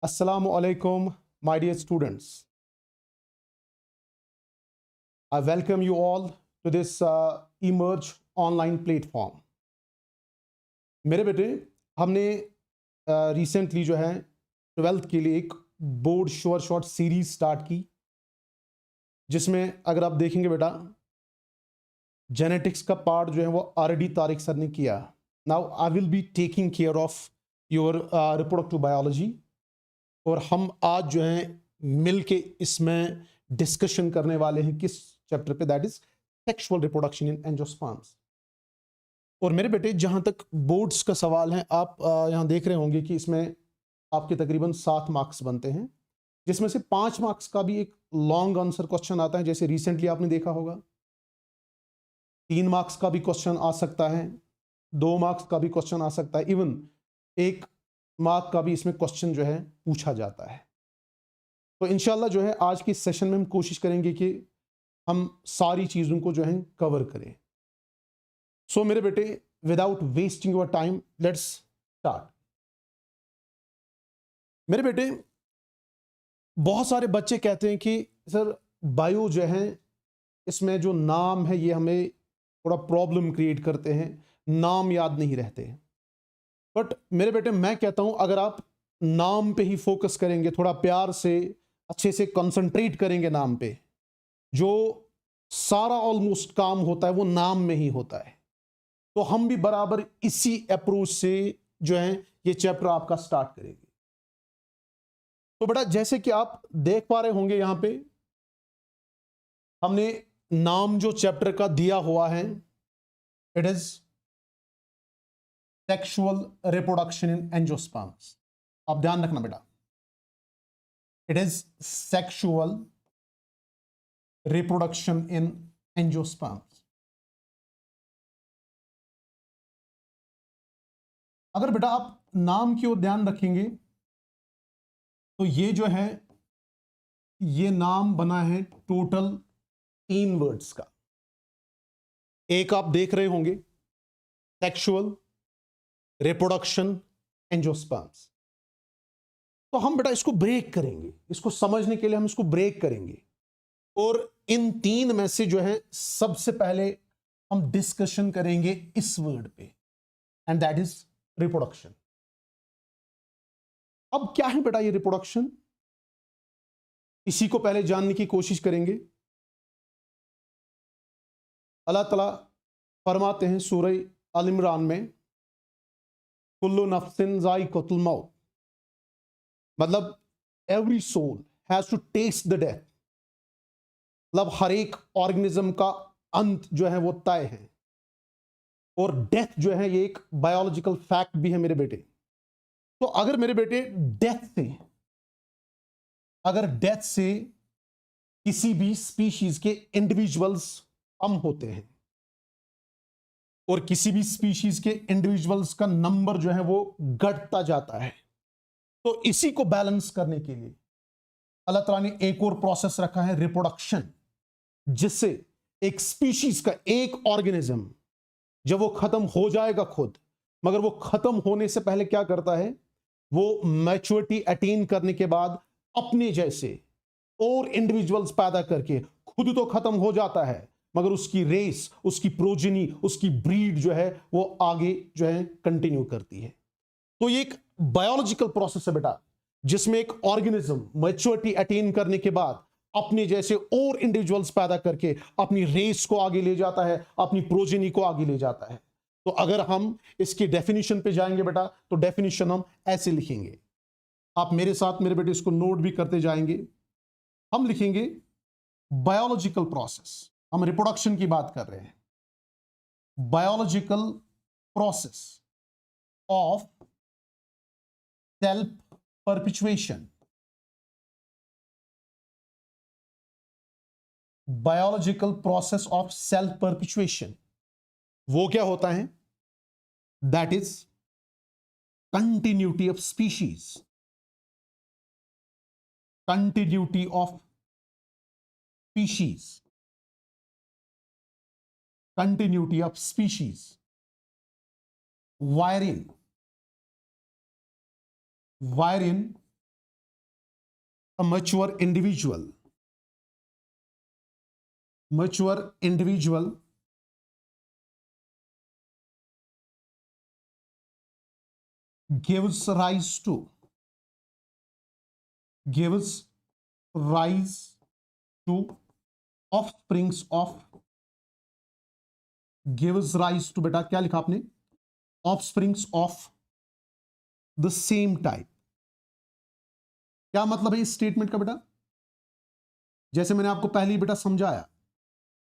Assalamu alaikum, my dear students. I welcome you all to this Emerge online platform. मेरे बेटे हमने recently जो है 12th के लिए एक board sure short series start की, जिसमें अगर आप देखेंगे बेटा जेनेटिक्स का पार्ट जो है वो आरडी तारिक सर ने किया. Now I will be taking care of your reproductive biology, और हम आज जो है मिल के इसमें डिस्कशन करने वाले हैं किस चैप्टर पे, that is sexual reproduction in angiosperms. और मेरे बेटे जहां तक बोर्ड्स का सवाल है, आप यहां देख रहे होंगे कि इसमें आपके तकरीबन 7 मार्क्स बनते हैं, जिसमें से 5 मार्क्स का भी एक लॉन्ग आंसर क्वेश्चन आता है, जैसे रिसेंटली आपने देखा होगा. 3 मार्क्स का भी क्वेश्चन आ सकता है, 2 मार्क्स का भी क्वेश्चन आ सकता है, इवन 1 मार्क का भी इसमें क्वेश्चन जो है पूछा जाता है. तो इंशाल्लाह जो है आज के सेशन में हम कोशिश करेंगे कि हम सारी चीज़ों को जो है कवर करें. सो मेरे बेटे without wasting your time let's start. मेरे बेटे बहुत सारे बच्चे कहते हैं कि सर बायो जो है इसमें जो नाम है ये हमें थोड़ा प्रॉब्लम क्रिएट करते हैं, नाम याद नहीं रहते. बट मेरे बेटे मैं कहता हूं अगर आप नाम पे ही फोकस करेंगे, थोड़ा प्यार से अच्छे से कंसंट्रेट करेंगे नाम पे, जो सारा ऑलमोस्ट काम होता है वो नाम में ही होता है. तो हम भी बराबर इसी अप्रोच से जो है ये चैप्टर आपका स्टार्ट करेंगे. तो बेटा जैसे कि आप देख पा रहे होंगे यहां पे हमने नाम जो चैप्टर का दिया हुआ है, it is sexual reproduction in angiosperms. आप ध्यान रखना बेटा, it is sexual reproduction in angiosperms. अगर बेटा आप नाम की ओर ध्यान रखेंगे तो ये जो है ये नाम बना है टोटल 3 वर्ड्स का. एक आप देख रहे होंगे सेक्सुअल रिप्रोडक्शन एंजियोस्पर्म्स. तो हम बेटा इसको ब्रेक करेंगे, इसको समझने के लिए हम इसको ब्रेक करेंगे, और इन 3 में से जो है सबसे पहले हम डिस्कशन करेंगे इस वर्ड पे, एंड दैट इज रिप्रोडक्शन. अब क्या है बेटा ये रिप्रोडक्शन, इसी को पहले जानने की कोशिश करेंगे. अल्लाह ताला फरमाते हैं सूरह अल इमरान में, कुल्लु नफ्सिन ज़ाइक़तुल मौत, मतलब every soul has to taste the death. मतलब हर एक ऑर्गेनिज्म का अंत जो है वो तय है, और डेथ जो है ये एक बायोलॉजिकल फैक्ट भी है मेरे बेटे. तो अगर मेरे बेटे डेथ से किसी भी स्पीशीज के इंडिविजुअल्स कम होते हैं और किसी भी स्पीशीज के इंडिविजुअल्स का नंबर जो है वो घटता जाता है, तो इसी को बैलेंस करने के लिए अल्लाह ताला ने एक और प्रोसेस रखा है रिप्रोडक्शन, जिससे एक स्पीशीज का एक ऑर्गेनिज्म जब वो खत्म हो जाएगा खुद, मगर वो खत्म होने से पहले क्या करता है, वो मैच्योरिटी अटेन करने के बाद अपने जैसे और इंडिविजुअल्स पैदा करके खुद तो खत्म हो जाता है, मगर उसकी रेस, उसकी प्रोजेनी, उसकी ब्रीड जो है वो आगे जो है कंटिन्यू करती है. तो ये एक बायोलॉजिकल प्रोसेस है बेटा, जिसमें एक ऑर्गेनिज्म मैच्योरिटी अटेन करने के बाद अपने जैसे और इंडिविजुअल्स पैदा करके अपनी रेस को आगे ले जाता है, अपनी प्रोजेनी को आगे ले जाता है. तो अगर हम इसकी डेफिनेशन पे जाएंगे बेटा, तो डेफिनेशन हम ऐसे लिखेंगे, आप मेरे साथ मेरे बेटे इसको नोट भी करते जाएंगे. हम लिखेंगे बायोलॉजिकल प्रोसेस, हम रिप्रोडक्शन की बात कर रहे हैं, biological process of self perpetuation. Biological process of self perpetuation वो क्या होता है, that is continuity of species, continuity of species, continuity of species wherein a mature individual gives rise to offsprings of gives rise to बेटा क्या लिखा आपने offsprings of the same type। क्या मतलब है इस स्टेटमेंट का बेटा? जैसे मैंने आपको पहले ही बेटा समझाया,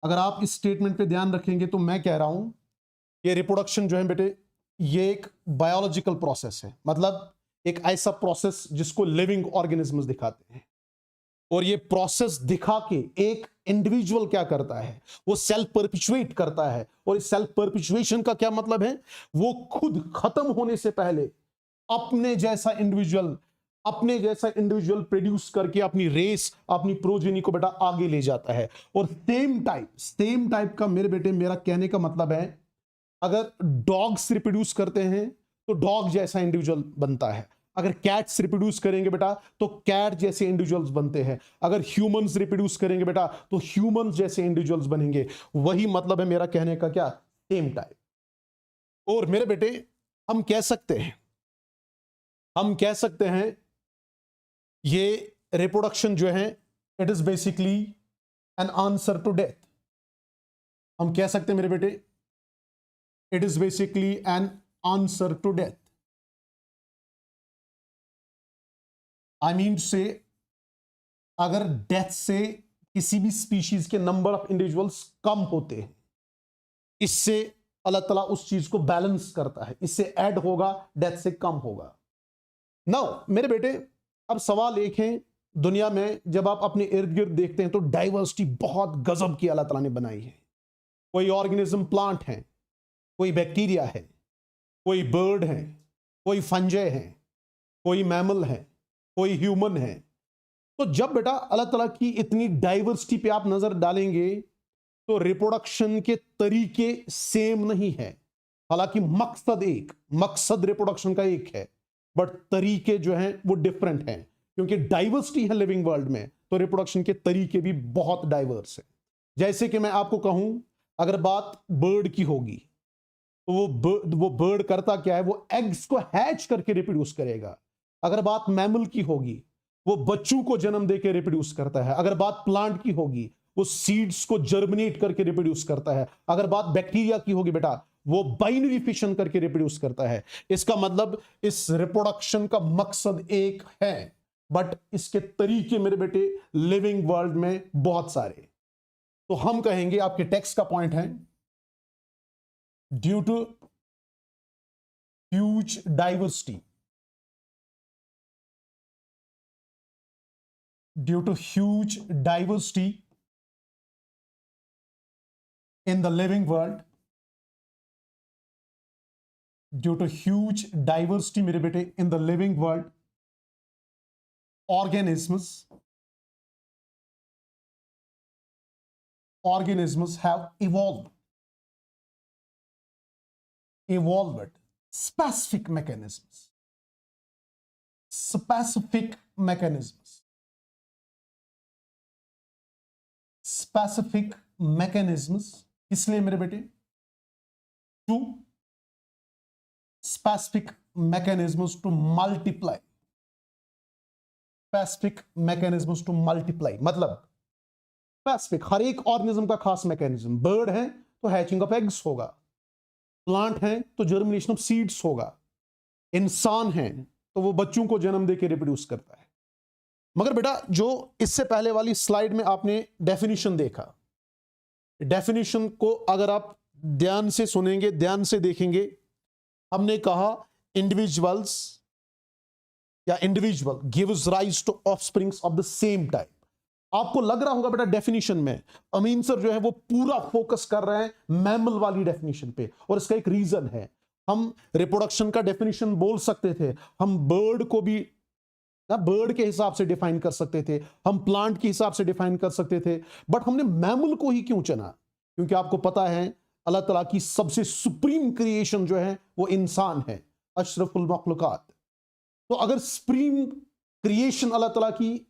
अगर आप इस स्टेटमेंट पे ध्यान रखेंगे तो मैं कह रहा हूं ये रिप्रोडक्शन जो है बेटे ये एक बायोलॉजिकल प्रोसेस है, मतलब एक ऐसा प्रोसेस जिसको लिविंग ऑर्गेनिजम्स दिखाते हैं, और ये प्रोसेस दिखा के एक इंडिविजुअल क्या करता है, वो सेल्फ परपिचुएट करता है। और इस सेल्फ परपिचुएशन का क्या मतलब है, वो खुद खत्म होने से पहले अपने जैसा इंडिविजुअल प्रोड्यूस करके अपनी रेस, अपनी प्रोजेनी को बेटा आगे ले जाता है। और सेम टाइप का मेरे बेटे मेरा कहने का मतलब है, अगर डॉग्स रिप्रोड्यूस करते हैं तो डॉग जैसा इंडिविजुअल बनता है, अगर कैट्स रिप्रोड्यूस करेंगे बेटा तो कैट जैसे इंडिविजुअल्स बनते हैं, अगर ह्यूमंस रिप्रोड्यूस करेंगे बेटा तो ह्यूमंस जैसे इंडिविजुअल्स बनेंगे। वही मतलब है मेरा कहने का, क्या, सेम टाइप। और मेरे बेटे हम कह सकते हैं ये रिप्रोडक्शन जो है it is basically an answer to death. हम कह सकते हैं मेरे बेटे it is basically an answer to death. I mean से अगर डेथ से किसी भी स्पीशीज के नंबर ऑफ इंडिविजुअल्स कम होते हैं, इससे अल्लाह ताला उस चीज को बैलेंस करता है, इससे ऐड होगा, डेथ से कम होगा। नाउ मेरे बेटे अब सवाल एक है, दुनिया में जब आप अपने इर्द गिर्द देखते हैं तो डाइवर्सिटी बहुत गजब की अल्लाह ताला ने बनाई है। कोई ऑर्गेनिज्म प्लांट है, कोई बैक्टीरिया है, कोई बर्ड है, कोई फंजे है, कोई मैमल है, कोई ह्यूमन है। तो जब बेटा अल्लाह ताला की इतनी डाइवर्सिटी पे आप नजर डालेंगे तो रिप्रोडक्शन के तरीके सेम नहीं है। हालांकि मकसद रिप्रोडक्शन का एक है, बट तरीके जो हैं वो डिफरेंट हैं, क्योंकि डाइवर्सिटी है लिविंग वर्ल्ड में, तो रिप्रोडक्शन के तरीके भी बहुत डाइवर्स है। जैसे कि मैं आपको कहूं, अगर बात बर्ड की होगी तो वो बर्ड करता क्या है, वो एग्स को हैच करके रिप्रोड्यूस करेगा। अगर बात मैमल की होगी, वो बच्चों को जन्म देकर रिप्रोड्यूस करता है। अगर बात प्लांट की होगी, वो सीड्स को जर्मिनेट करके रिप्रोड्यूस करता है। अगर बात बैक्टीरिया की होगी बेटा, वो बाइनरी फिशन करके रिप्रोड्यूस करता है। इसका मतलब इस रिप्रोडक्शन का मकसद एक है, बट इसके तरीके मेरे बेटे लिविंग वर्ल्ड में बहुत सारे। तो हम कहेंगे, आपके टेक्स्ट का पॉइंट है, due to huge diversity in the living world, due to huge diversity मेरे बेटे in the living world, organisms have evolved specific mechanisms इसलिए मेरे बेटे specific mechanisms to multiply मतलब स्पेसिफिक, हर एक ऑर्गेनिज्म का खास मैकेनिज्म। बर्ड है तो हैचिंग ऑफ एग्स होगा, प्लांट है तो जर्मिनेशन ऑफ सीड्स होगा, इंसान है तो वो बच्चों को जन्म देकर रिप्रोड्यूस करता है। मगर बेटा जो इससे पहले वाली स्लाइड में आपने डेफिनेशन देखा, डेफिनेशन को अगर आप ध्यान से सुनेंगे, ध्यान से देखेंगे, हमने कहा individual gives rise to offsprings of the same type. आपको लग रहा होगा बेटा डेफिनेशन में अमीन सर जो है वो पूरा फोकस कर रहे हैं मैमल वाली डेफिनेशन पे, और इसका एक रीजन है। हम रिप्रोडक्शन का डेफिनेशन बोल सकते थे, हम बर्ड को भी बर्ड के हिसाब से डिफाइन कर सकते थे, हम प्लांट के हिसाब से डिफाइन कर सकते थे, बट हमने मैमल को ही क्यों चुना? क्योंकि आपको पता है अल्लाह ताला की सबसे सुप्रीम क्रिएशन जो है वो इंसान है, अशरफुल मखलूकात। तो अगर सुप्रीम क्रिएशन अल्लाह ताला की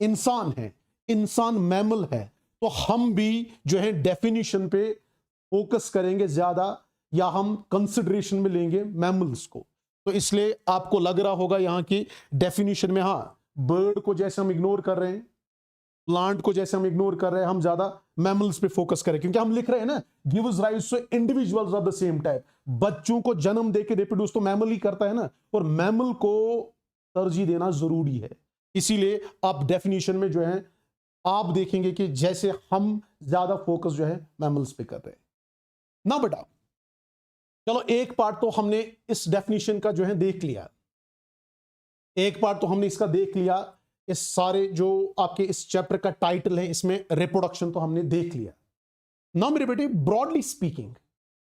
इंसान है, इंसान मैमल है, तो हम भी जो है डेफिनेशन पे फोकस करेंगे ज्यादा, या हम कंसिडरेशन में लेंगे मैमल्स को। तो इसलिए आपको लग रहा होगा यहां की डेफिनेशन में, हाँ बर्ड को जैसे हम इग्नोर कर रहे हैं, प्लांट को जैसे हम इग्नोर कर रहे हैं, हम ज्यादा मैमल्स पे फोकस करें, क्योंकि हम लिख रहे हैं ना gives rise to individuals of the same type. बच्चों को जन्म देके रिप्रोड्यूस तो मैमल ही करता है ना, और मैमल को तरजीह देना जरूरी है। इसीलिए आप डेफिनेशन में जो है आप देखेंगे कि जैसे हम ज्यादा फोकस जो है मैमल्स पे कर रहे हैं ना बेटा। चलो एक पार्ट तो हमने इस डेफिनेशन का जो है देख लिया, एक पार्ट तो हमने इसका देख लिया। इस सारे जो आपके इस चैप्टर का टाइटल है इसमें रिप्रोडक्शन तो हमने देख लिया ना मेरे बेटे। ब्रॉडली स्पीकिंग,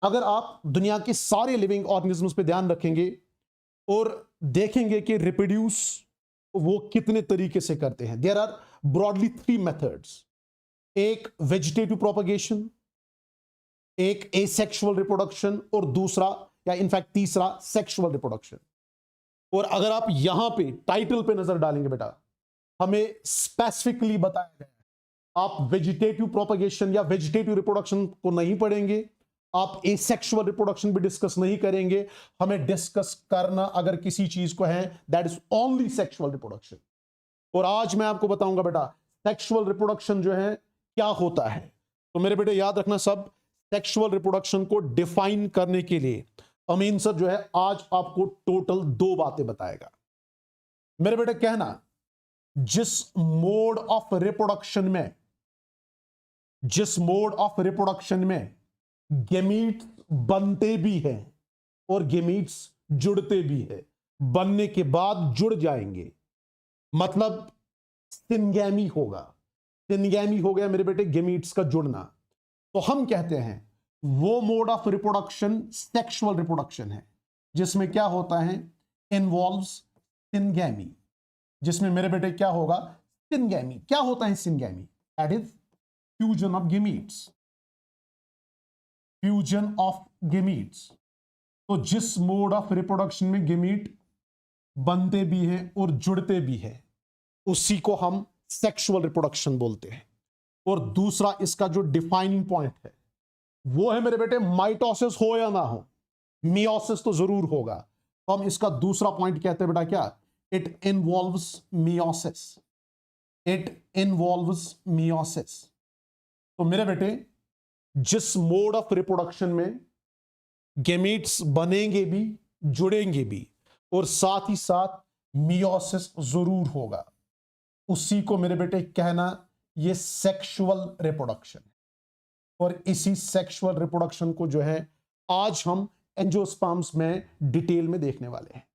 अगर आप दुनिया के सारे लिविंग ऑर्गेनिजम्स पे ध्यान रखेंगे और देखेंगे कि रिप्रोड्यूस वो कितने तरीके से करते हैं, देयर आर ब्रॉडली 3 मेथड्स। एक वेजिटेटिव प्रोपगेशन, एक एसेक्सुअल रिप्रोडक्शन, और दूसरा या इनफैक्ट तीसरा सेक्सुअल रिप्रोडक्शन। और अगर आप यहां पे टाइटल पे नजर डालेंगे बेटा, हमें स्पेसिफिकली बताया गया है आप वेजिटेटिव प्रोपगेशन या वेजिटेटिव रिप्रोडक्शन को नहीं पढ़ेंगे, आप एसेक्सुअल रिप्रोडक्शन भी डिस्कस नहीं करेंगे। हमें डिस्कस करना अगर किसी चीज को है that is only sexual reproduction. और आज मैं आपको बताऊंगा बेटा सेक्सुअल रिप्रोडक्शन जो है क्या होता है। तो मेरे बेटे याद रखना सब, सेक्सुअल रिप्रोडक्शन को डिफाइन करने के लिए अमीन सर जो है आज आपको टोटल 2 बातें बताएगा। मेरे बेटे कहना, जिस मोड ऑफ रिप्रोडक्शन में गेमीट्स बनते भी हैं और गेमीट्स जुड़ते भी हैं, बनने के बाद जुड़ जाएंगे, मतलब सिनगैमी होगा। सिनगैमी हो गया मेरे बेटे गेमीट्स का जुड़ना। तो हम कहते हैं वो mode of reproduction sexual reproduction है जिसमें क्या होता है, इन्वॉल्व्स सिनगैमी, जिसमें मेरे बेटे क्या होगा, सिनगैमी। क्या होता है syngamy? That is fusion of gametes, fusion of gametes. तो जिस मोड ऑफ रिप्रोडक्शन में गेमीट बनते भी हैं और जुड़ते भी हैं उसी को हम सेक्सुअल रिप्रोडक्शन बोलते हैं। और दूसरा इसका जो डिफाइनिंग पॉइंट है वो है मेरे बेटे माइटोसिस हो या ना हो, मियोसिस तो जरूर होगा। तो हम इसका दूसरा पॉइंट कहते हैं बेटा क्या, it involves meiosis, it involves meiosis. तो मेरे बेटे जिस मोड ऑफ रिप्रोडक्शन में गेमीट्स बनेंगे भी जुड़ेंगे भी और साथ ही साथ मियोसिस जरूर होगा, उसी को मेरे बेटे कहना ये सेक्सुअल रिप्रोडक्शन। और इसी सेक्सुअल रिप्रोडक्शन को जो है आज हम एंजियोस्पर्म्स में डिटेल में देखने वाले हैं।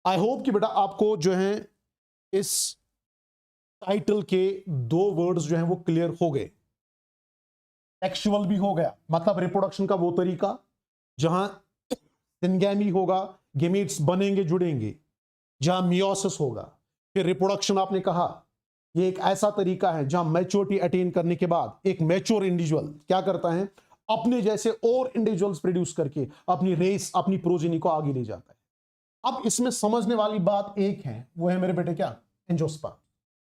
आई होप कि बेटा आपको जो है इस टाइटल के 2 वर्ड्स जो हैं वो क्लियर हो गए। सेक्सुअल भी हो गया, मतलब रिप्रोडक्शन का वो तरीका जहां सिनगैमी होगा, गेमीट्स बनेंगे जुड़ेंगे, जहां मियोसिस होगा। फिर रिप्रोडक्शन आपने कहा ये एक ऐसा तरीका है जहां मैच्योरिटी अटेन करने के बाद एक मैच्योर इंडिविजुअल क्या करता है, अपने जैसे और इंडिविजुअल्स प्रोड्यूस करके अपनी रेस, अपनी प्रोजेनी को आगे ले जाता है। अब इसमें समझने वाली बात एक है, वो है मेरे बेटे क्या, एंजियोस्पर्म।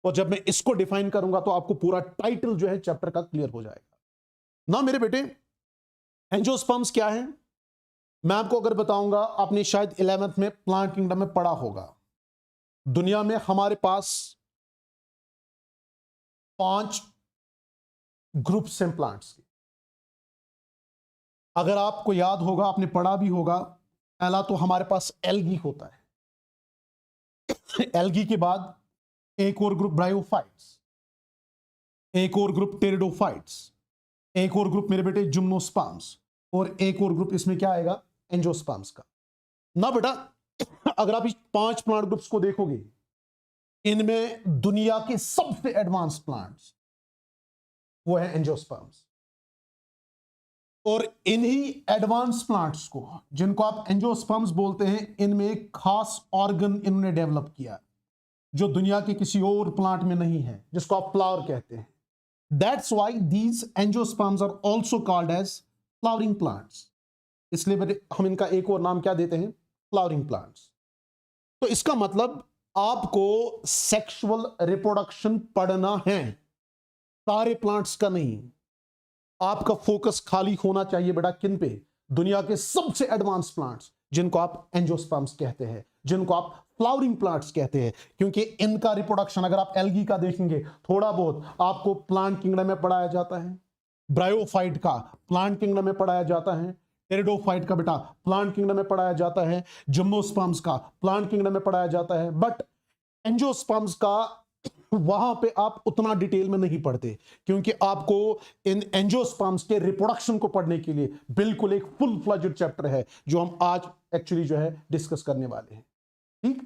और जब मैं इसको डिफाइन करूंगा तो आपको पूरा टाइटल जो है चैप्टर का क्लियर हो जाएगा ना मेरे बेटे। एंजियोस्पर्म्स क्या है मैं आपको अगर बताऊंगा, आपने शायद 11th में प्लांट किंगडम में पढ़ा होगा। दुनिया में हमारे पास 5 ग्रुप्स हैं प्लांट्स के। अगर आपको याद होगा, आपने पढ़ा भी होगा, पहला तो हमारे पास एल्गी होता है। एल्गी के बाद एक और ग्रुप ब्रायोफाइट्स, एक और ग्रुप टेरिडोफाइट्स, एक और ग्रुप मेरे बेटे जिम्नोस्पर्म्स, और एक और ग्रुप इसमें क्या आएगा, एंजियोस्पर्म्स का ना बेटा। अगर आप इस 5 प्लांट ग्रुप्स को देखोगे, इनमें दुनिया के सबसे एडवांस प्लांट्स वो है एंजियोस्पर्म्स। और इन्हीं एडवांस प्लांट्स को, जिनको आप एंजियोस्पर्म्स बोलते हैं, इनमें एक खास ऑर्गन इन्होंने डेवलप किया जो दुनिया के किसी और प्लांट में नहीं है, जिसको आप फ्लावर कहते हैं। That's why these angiosperms are also called as flowering plants. इसलिए हम इनका एक और नाम क्या देते हैं, फ्लावरिंग प्लांट्स। तो इसका मतलब आपको सेक्सुअल रिप्रोडक्शन पढ़ना है, सारे प्लांट्स का नहीं। आपका फोकस खाली होना चाहिए बेटा किन पे? दुनिया के सबसे एडवांस प्लांट्स जिनको आप एंजियोस्पर्म्स कहते हैं, जिनको आप फ्लावरिंग प्लांट्स कहते हैं, क्योंकि इनका रिप्रोडक्शन अगर आप एल्गी का देखेंगे थोड़ा बहुत आपको प्लांट किंगडम में पढ़ाया जाता है, ब्रायोफाइट का प्लांट किंगडम में पढ़ाया जाता है, टेरिडोफाइट का बेटा प्लांट किंगडम में पढ़ाया जाता है, जिम्नोस्पर्म्स का प्लांट किंगडम में पढ़ाया जाता है, बट एंजियोस्पर्म्स का वहां पे आप उतना डिटेल में नहीं पढ़ते, क्योंकि आपको इन एंजियोस्पर्म्स के रिप्रोडक्शन को पढ़ने के लिए बिल्कुल एक फुल फ्लेज्ड चैप्टर है जो हम आज एक्चुअली जो है डिस्कस करने वाले हैं। ठीक,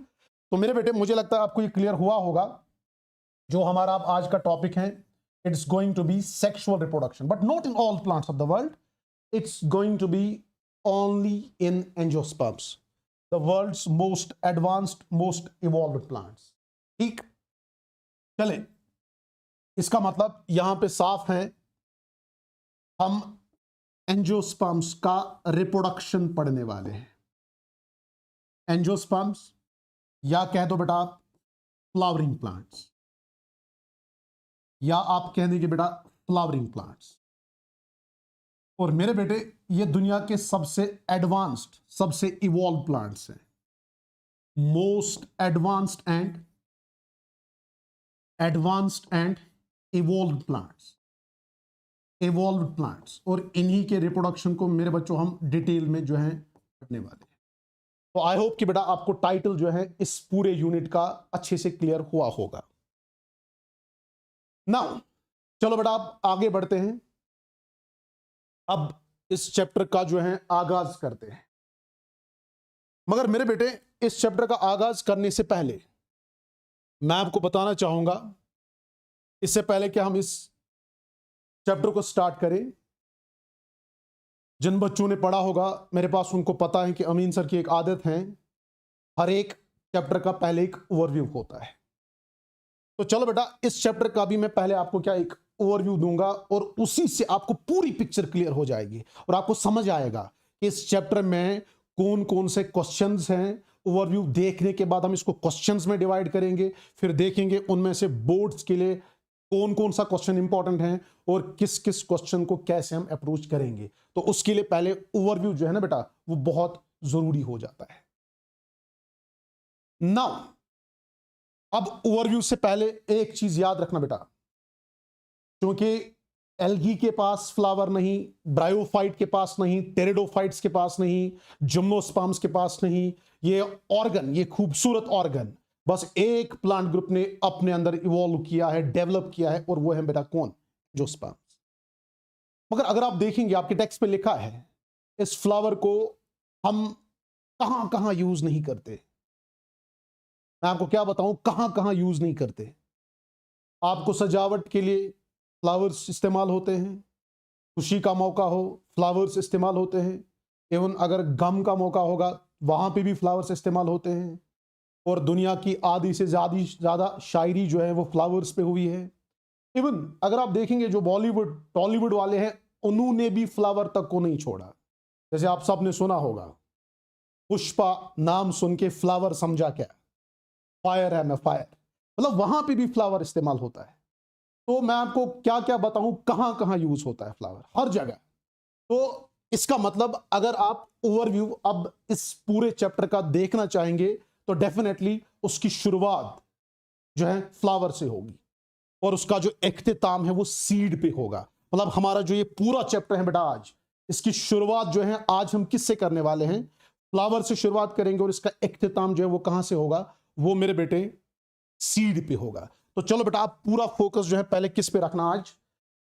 तो मेरे बेटे मुझे लगता है आपको ये क्लियर हुआ होगा जो हमारा आज का टॉपिक है। It's going to be sexual reproduction, but not in all plants of the world, it's going to be only in angiosperms, the world's most advanced most evolved plants. ठीक, चले, इसका मतलब यहां पे साफ है, हम एंजियोस्पर्म्स का रिप्रोडक्शन पढ़ने वाले हैं। एंजियोस्पर्म्स या कह दो बेटा आप फ्लावरिंग प्लांट्स, या आप कह देंगे बेटा फ्लावरिंग प्लांट्स। और मेरे बेटे ये दुनिया के सबसे एडवांस्ड सबसे इवॉल्व प्लांट्स हैं, most advanced and evolved plants, और इन्हीं के रिप्रोडक्शन को मेरे बच्चों हम डिटेल में जो है पढ़ने वाले हैं। तो आई होप कि बेटा आपको टाइटल जो है इस पूरे यूनिट का अच्छे से क्लियर हुआ होगा। नाउ चलो बेटा आप आगे बढ़ते हैं, अब इस चैप्टर का जो है आगाज करते हैं। मगर मेरे बेटे इस चैप्टर का आगाज करने से पहले मैं आपको बताना चाहूंगा, इससे पहले कि हम इस चैप्टर को स्टार्ट करें, जिन बच्चों ने पढ़ा होगा मेरे पास उनको पता है कि अमीन सर की एक आदत है, हर एक चैप्टर का पहले एक ओवरव्यू होता है। तो चलो बेटा इस चैप्टर का भी मैं पहले आपको क्या एक ओवरव्यू दूंगा, और उसी से आपको पूरी पिक्चर क्लियर हो जाएगी और आपको समझ आएगा कि इस चैप्टर में कौन कौन से क्वेश्चंस हैं। ओवरव्यू देखने के बाद हम इसको क्वेश्चंस में डिवाइड करेंगे, फिर देखेंगे उनमें से बोर्ड्स के लिए कौन कौन सा क्वेश्चन इंपॉर्टेंट है और किस किस क्वेश्चन को कैसे हम अप्रोच करेंगे। तो उसके लिए पहले ओवरव्यू जो है ना बेटा वो बहुत जरूरी हो जाता है। नाउ अब ओवरव्यू से पहले एक चीज याद रखना बेटा, क्योंकि एल्गी के पास फ्लावर नहीं, ब्रायोफाइट के पास नहीं, टेरिडोफाइट्स के पास नहीं, जिम्नोस्पर्म्स के पास नहीं, ये ऑर्गन, ये खूबसूरत ऑर्गन बस एक प्लांट ग्रुप ने अपने अंदर इवॉल्व किया है, डेवलप किया है, और वो है बेटा कौन? एंजियोस्पर्म्स। मगर अगर आप देखेंगे आपके टेक्स्ट पे लिखा है इस फ्लावर को हम कहां कहां यूज नहीं करते। मैं आपको क्या बताऊं कहां कहां यूज नहीं करते। आपको सजावट के लिए फ्लावर्स इस्तेमाल होते हैं, खुशी का मौका हो फ्लावर्स इस्तेमाल होते हैं, एवं अगर गम का मौका होगा वहां पे भी फ्लावर्स इस्तेमाल होते हैं, और दुनिया की आधी से ज्यादा शायरी जो है वो फ्लावर्स पे हुई है। इवन अगर आप देखेंगे जो बॉलीवुड टॉलीवुड वाले हैं उन्होंने भी फ्लावर तक को नहीं छोड़ा। जैसे आप सब ने सुना होगा पुष्पा नाम सुन के फ्लावर समझा क्या, फायर है मैं फायर, मतलब वहां पे भी फ्लावर इस्तेमाल होता है। तो मैं आपको क्या क्या बताऊं कहां कहां यूज होता है फ्लावर, हर जगह। तो इसका मतलब अगर आप ओवरव्यू अब इस पूरे चैप्टर का देखना चाहेंगे तो डेफिनेटली उसकी शुरुआत जो है फ्लावर से होगी, और उसका जो इख्तिताम है वो सीड पे होगा। मतलब हमारा जो ये पूरा चैप्टर है बेटा आज, इसकी शुरुआत जो है आज हम किससे करने वाले हैं? फ्लावर से शुरुआत करेंगे, और इसका इख्तिताम जो है वो कहां से होगा? वो मेरे बेटे सीड पे होगा। तो चलो बेटा आप पूरा फोकस जो है पहले किस पे रखना आज?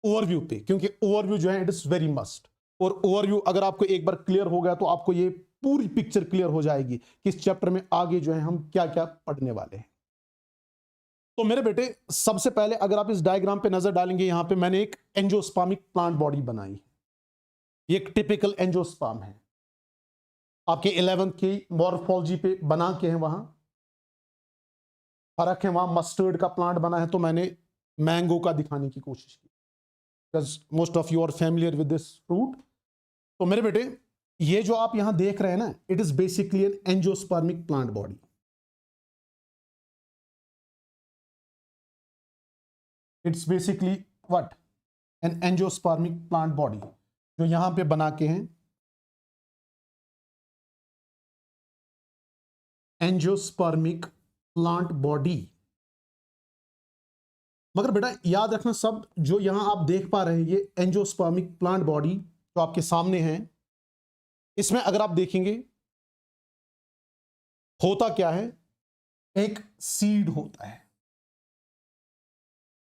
ओवरव्यू पे, क्योंकि ओवरव्यू जो है इट इज वेरी मस्ट। और ओवरव्यू अगर आपको एक बार क्लियर हो गया तो आपको ये पूरी पिक्चर क्लियर हो जाएगी कि इस चैप्टर में आगे जो है हम क्या क्या पढ़ने वाले हैं। तो मेरे बेटे सबसे पहले अगर आप इस डायग्राम पे नजर डालेंगे, यहां पे मैंने एक एंजियोस्पर्मिक प्लांट बॉडी बनाई है। ये एक टिपिकल एंजियोस्पर्म है, आपके 11th की मॉर्फोलॉजी पे बना के हैं, वहां फर्क है, वहां मस्टर्ड का प्लांट बना है तो मैंने मैंगो का दिखाने की कोशिश की, because most of you are familiar with this fruit. तो मेरे बेटे ये जो आप यहां देख रहे हैं ना, it is basically an angiospermic plant body. It's basically what, an angiospermic plant body, जो यहां पे बना के हैं एंजियोस्पर्मिक प्लांट बॉडी। मगर बेटा याद रखना, सब जो यहां आप देख पा रहे हैं ये एंजियोस्पर्मिक प्लांट बॉडी जो आपके सामने है, इसमें अगर आप देखेंगे होता क्या है, एक सीड होता है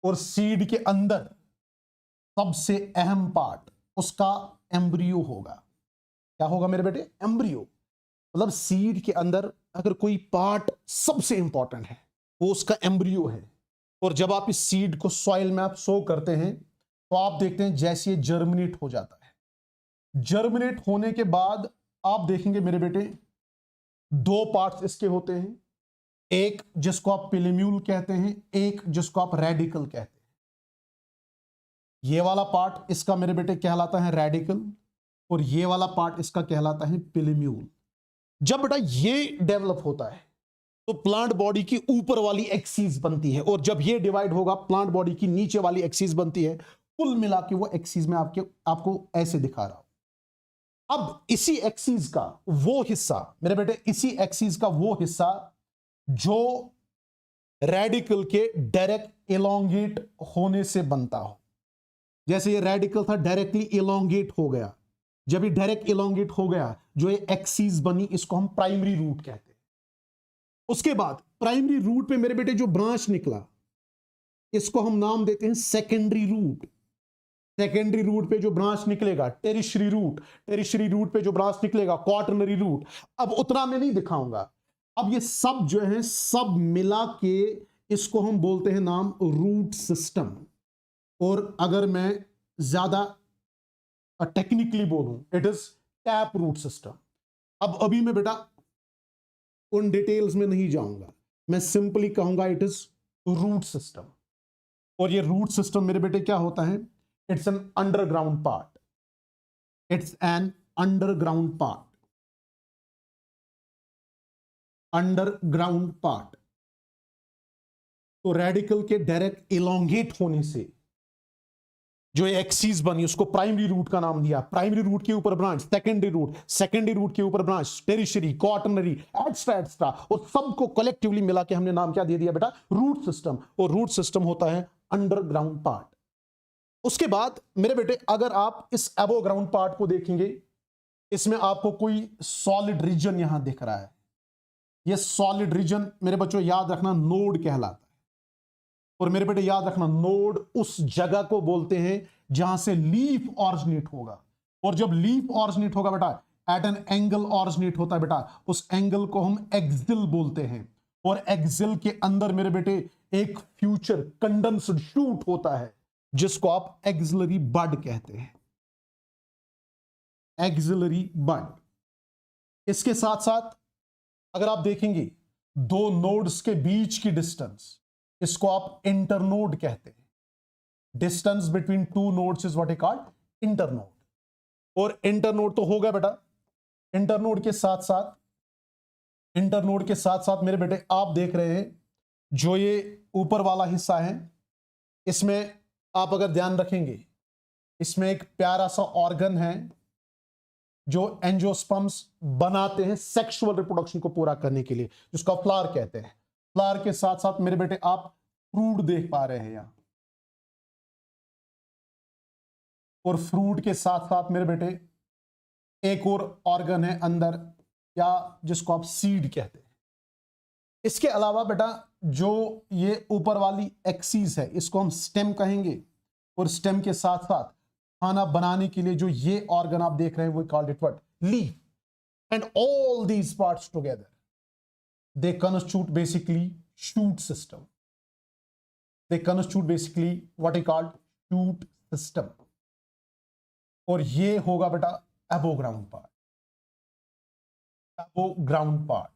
और सीड के अंदर सबसे अहम पार्ट उसका एम्ब्रियो होगा। क्या होगा मेरे बेटे? एम्ब्रियो। मतलब सीड के अंदर अगर कोई पार्ट सबसे इंपॉर्टेंट है वो उसका एम्ब्रियो है। और जब आप इस सीड को सॉइल में आप सो करते हैं तो आप देखते हैं जैसे ये जर्मिनेट हो जाता है। जर्मिनेट होने के बाद आप देखेंगे मेरे बेटे दो पार्ट्स इसके होते हैं, एक जिसको आप पिलेम्यूल कहते हैं, एक जिसको आप रेडिकल कहते हैं। ये वाला पार्ट इसका मेरे बेटे कहलाता है रेडिकल और ये वाला पार्ट इसका कहलाता है पिलेम्यूल। जब बेटा ये डेवलप होता है तो प्लांट बॉडी की ऊपर वाली एक्सिस बनती है और जब ये डिवाइड होगा प्लांट बॉडी की नीचे वाली एक्सिस बनती है। कुल मिला के वो एक्सिस में आपको ऐसे दिखा रहा हूं। अब इसी एक्सिस का वो हिस्सा मेरे बेटे, इसी एक्सिस का वो हिस्सा जो रेडिकल के डायरेक्ट एलोंगेट होने से बनता हो। जैसे ये रेडिकल था डायरेक्टली एलोंगेट हो गया, जब ये डायरेक्ट एलोंगेट हो गया जो ये एक्सिस बनी इसको हम प्राइमरी रूट कहते हैं। उसके बाद प्राइमरी रूट पे मेरे बेटे जो ब्रांच निकला इसको हम नाम देते हैं सेकेंडरी रूट। सेकेंडरी रूट पे जो ब्रांच निकलेगा टेरिशरी रूट, टेरिशरी रूट पे जो ब्रांच निकलेगा क्वाटरनरी रूट। अब उतना मैं नहीं दिखाऊंगा, अब ये सब जो है सब मिला के इसको हम बोलते हैं नाम रूट सिस्टम। और अगर मैं ज्यादा टेक्निकली बोलूं it is tap root system. अब अभी मैं बेटा उन डिटेल्स में नहीं जाऊंगा, मैं सिंपली कहूंगा इट इज रूट सिस्टम। और ये रूट सिस्टम मेरे बेटे क्या होता है? It's an underground part, it's an underground part, underground part. तो रेडिकल के डायरेक्ट इलोंगेट होने से जो एक्सिस बनी उसको प्राइमरी रूट का नाम दिया। प्राइमरी रूट के ऊपर branch secondary root, secondary root के ऊपर branch tertiary, quaternary, extra extra, और सबको कलेक्टिवली मिला के हमने नाम क्या दे दिया बेटा? Root system. और रूट सिस्टम होता है अंडरग्राउंड पार्ट। उसके बाद मेरे बेटे अगर आप इस अबो ग्राउंड पार्ट को देखेंगे, इसमें आपको कोई सॉलिड रीजन यहां दिख रहा है। यह सॉलिड रीजन मेरे बच्चों याद रखना नोड कहलाता है। और मेरे बेटे याद रखना नोड उस जगह को बोलते हैं जहां से लीफ ऑरिजिनेट होगा। और जब लीफ ऑरिजिनेट होगा बेटा एट एन एंगल ऑरिजिनेट होता है बेटा, उस एंगल को हम एक्सिल बोलते हैं। और एक्सिल के अंदर मेरे बेटे एक फ्यूचर कंडेंस्ड शूट होता है जिसको आप एक्सिलरी बड कहते हैं, एक्सिलरी बड। इसके साथ साथ अगर आप देखेंगे दो नोड्स के बीच की डिस्टेंस इसको आप इंटरनोड कहते हैं। Distance between two nodes is what is called internode. और इंटरनोड तो हो गया बेटा। इंटरनोड के साथ साथ मेरे बेटे आप देख रहे हैं जो ये ऊपर वाला हिस्सा है, इसमें आप अगर ध्यान रखेंगे इसमें एक प्यारा सा ऑर्गन है जो एंजियोस्पर्म्स बनाते हैं सेक्सुअल रिप्रोडक्शन को पूरा करने के लिए, जिसको फ्लावर कहते हैं। फ्लावर के साथ साथ मेरे बेटे आप फ्रूट देख पा रहे हैं यहां, और फ्रूट के साथ साथ मेरे बेटे एक और ऑर्गन है अंदर, या जिसको आप सीड कहते हैं। इसके अलावा बेटा जो ये ऊपर वाली एक्सिस है इसको हम स्टेम कहेंगे, और स्टेम के साथ साथ खाना बनाने के लिए जो ये ऑर्गन आप देख रहे हैं वो called it what? Leaf. And all these parts together they constitute basically shoot system. They constitute basically what is called shoot system. और ये होगा बेटा above ground part।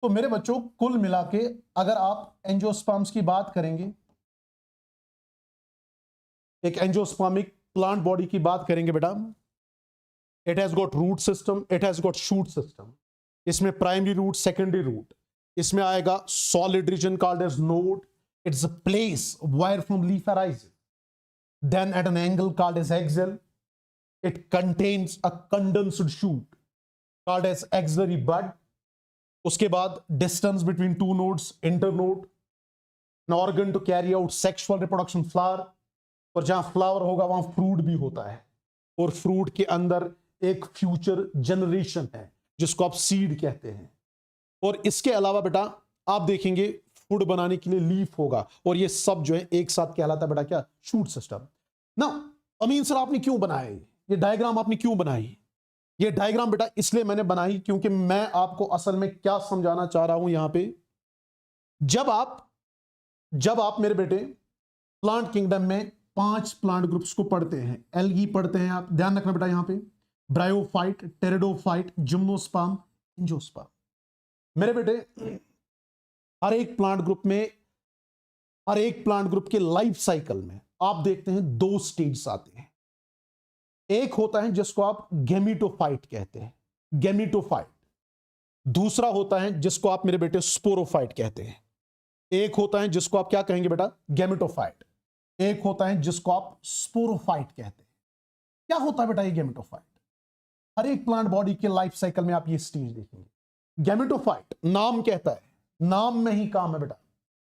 तो मेरे बच्चों कुल मिला के अगर आप एंजियोस्पर्म्स की बात करेंगे, एक एंजियोस्पर्मिक प्लांट बॉडी की बात करेंगे बेटा, it has got root system, it has got shoot system। इसमें प्राइमरी रूट, सेकेंडरी रूट, इसमें आएगा solid region called as node, It's a place where from leaf arises. Then at an angle called as axil, it contains a condensed shoot called as axillary bud. उसके बाद distance between two nodes, internode, an organ to carry out sexual reproduction, flower. और जहां flower होगा वहां fruit भी होता है, और फ्रूट के अंदर एक फ्यूचर जनरेशन है जिसको आप सीड कहते हैं। और इसके अलावा बेटा आप देखेंगे फूड बनाने के लिए लीफ होगा, और ये सब जो है एक साथ कहलाता है बेटा क्या, शूट सिस्टम। ना अमीन सर आपने क्यों बनाए ये डायग्राम, आपने क्यों बनाई ये डायग्राम? बेटा इसलिए मैंने बनाई क्योंकि मैं आपको असल में क्या समझाना चाह रहा हूं यहां पे। जब आप मेरे बेटे प्लांट किंगडम में 5 प्लांट ग्रुप्स को पढ़ते हैं, एल्गी पढ़ते हैं, आप ध्यान रखना बेटा यहां पे, ब्रायोफाइट, टेरिडोफाइट, जिम्नोस्पर्म, एंजियोस्पर्म। मेरे बेटे हर एक प्लांट ग्रुप के लाइफ साइकिल में आप देखते हैं 2 स्टेज आते हैं। एक होता है जिसको आप गैमेटोफाइट कहते हैं, गैमेटोफाइट। दूसरा होता है जिसको आप मेरे बेटे स्पोरोफाइट कहते हैं। एक होता है जिसको आप क्या कहेंगे बेटा, गैमेटोफाइट। एक होता है जिसको आप स्पोरोफाइट कहते हैं। क्या होता है बेटा ये गैमेटोफाइट? हर एक प्लांट बॉडी के लाइफ साइकिल में आप ये स्टेज देखेंगे। गैमेटोफाइट नाम कहता है, नाम में ही काम है बेटा।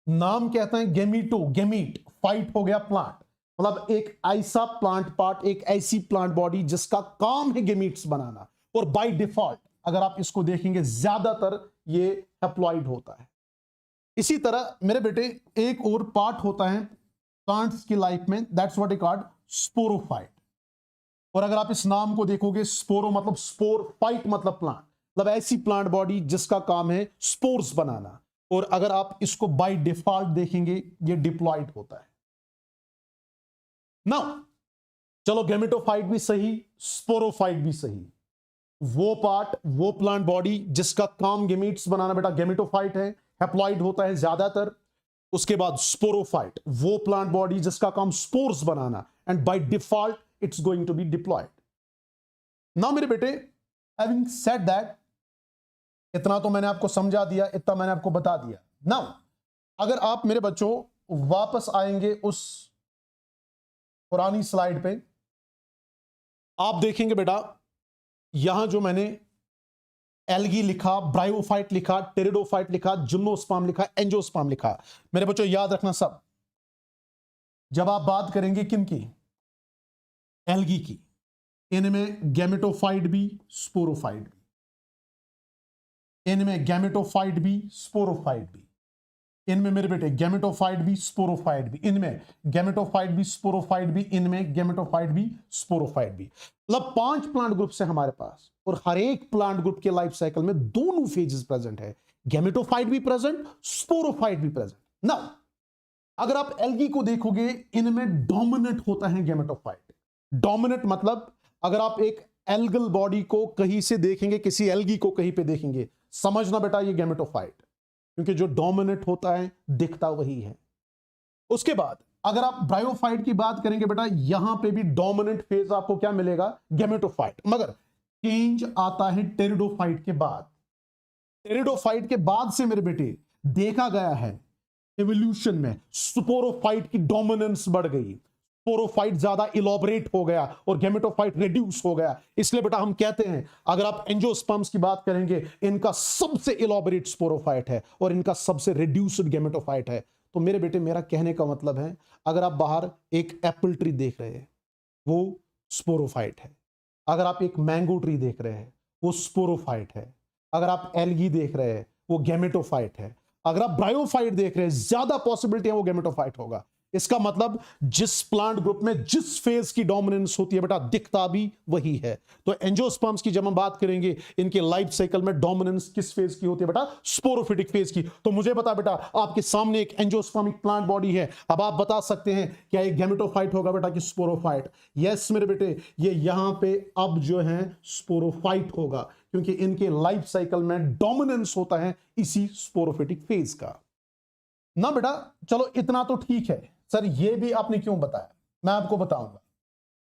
नाम कहता है गैमीट, फाइट हो गया प्लांट, मतलब एक ऐसा प्लांट पार्ट, एक ऐसी प्लांट बॉडी जिसका काम है गैमीट्स बनाना। और बाय डिफॉल्ट अगर आप इसको देखेंगे ज्यादातर ये हैप्लॉइड होता है। इसी तरह मेरे बेटे एक और पार्ट होता है प्लांट्स की लाइफ में, that's what is called sporophyte. और अगर आप इस नाम को देखोगे, स्पोरो मतलब स्पोर, फाइट मतलब प्लांट, मतलब ऐसी प्लांट बॉडी जिसका काम है स्पोर्स बनाना। और अगर आप इसको बाय डिफॉल्ट देखेंगे ये डिप्लॉइड होता है। नाउ चलो गैमेटोफाइट भी सही, स्पोरोफाइट भी सही। वो पार्ट, वो प्लांट बॉडी जिसका काम गैमीट्स बनाना बेटा गैमेटोफाइट है, हैप्लॉइड होता है ज्यादातर। उसके बाद स्पोरोफाइट, वो प्लांट बॉडी जिसका काम स्पोर्स बनाना, and by default it's going to be diploid. Now मेरे बेटे हैविंग सेड दैट, इतना तो मैंने आपको समझा दिया, इतना मैंने आपको बता दिया। नाउ अगर आप मेरे बच्चों वापस आएंगे उस पुरानी स्लाइड पे, आप देखेंगे बेटा यहां जो मैंने एल्गी लिखा, ब्रायोफाइट लिखा, टेरिडोफाइट लिखा, जिम्नोस्पर्म लिखा, एंजियोस्पर्म लिखा। मेरे बच्चों याद रखना सब, जब आप बात करेंगे किनकी, एल्गी की, इनमें गैमेटोफाइट भी, स्पोरोफाइट भी, इनमें गैमेटोफाइट भी, स्पोरोफाइट भी, इनमें मेरे बेटे गैमेटोफाइट भी, स्पोरोफाइट भी, इनमें गैमेटोफाइट भी, स्पोरोफाइट भी, इनमें गैमेटोफाइट भी, स्पोरोफाइट भी। मतलब 5 प्लांट ग्रुप्स है हमारे पास, और हर एक प्लांट ग्रुप के लाइफ साइकिल में दोनों फेजेस प्रेजेंट है, गैमेटोफाइट भी प्रेजेंट, स्पोरोफाइट भी प्रेजेंट। नाउ अगर आप एल्गी को देखोगे, इनमें डोमिनेंट होता है गैमेटोफाइट। डोमिनेंट मतलब अगर आप एक एल्गल बॉडी को कहीं से देखेंगे, किसी एल्गी को कहीं पे देखेंगे, समझना बेटा ये गैमेटोफाइट, क्योंकि जो डोमिनेंट होता है दिखता वही है। उसके बाद अगर आप ब्रायोफाइट की बात करेंगे बेटा, यहां पे भी डोमिनेंट फेज आपको क्या मिलेगा, गैमेटोफाइट। मगर चेंज आता है टेरिडोफाइट के बाद। टेरिडोफाइट के बाद से मेरे बेटे देखा गया है एवोल्यूशन में स्पोरोफाइट की डोमिनेंस बढ़ गई, स्पोरोफाइट ज्यादा इलॉबरेट हो गया और गैमेटोफाइट रिड्यूस हो गया। इसलिए बेटा हम कहते हैं, अगर आप एंजियोस्पर्म्स की बात करेंगे, इनका सबसे इलॉबरेट स्पोरोफाइट है और इनका सबसे रिड्यूस्ड गैमेटोफाइट है। तो मेरे बेटे मेरा कहने का मतलब है, अगर आप बाहर एक एप्पल ट्री देख रहे हैं वो स्पोरोफाइट है, अगर आप एक मैंगो ट्री देख रहे हैं वो स्पोरोफाइट है, अगर आप एल्गी देख रहे हैं वो गैमेटोफाइट है, अगर आप ब्रायोफाइट देख रहे हैं ज्यादा पॉसिबिलिटी है वो गैमेटोफाइट होगा। इसका मतलब जिस प्लांट ग्रुप में जिस फेज की डोमिनेंस होती है बेटा दिखता भी वही है। तो एंजियोस्पर्म्स की जब हम बात करेंगे, इनके लाइफ साइकिल में डोमिनेंस किस फेज की होती है बेटा, स्पोरोफिटिक फेज की। तो मुझे बता बेटा, आपके सामने एक एंजियोस्पर्मिक प्लांट बॉडी है, अब आप बता सकते हैं क्या ये गैमेटोफाइट होगा बेटा कि स्पोरोफाइट? यस मेरे बेटे, ये यहां पे अब जो है स्पोरोफाइट होगा, क्योंकि इनके लाइफ साइकिल में डोमिनेंस होता है इसी स्पोरोफिटिक फेज का। ना बेटा चलो इतना तो ठीक है सर, ये भी आपने क्यों बताया, मैं आपको बताऊंगा।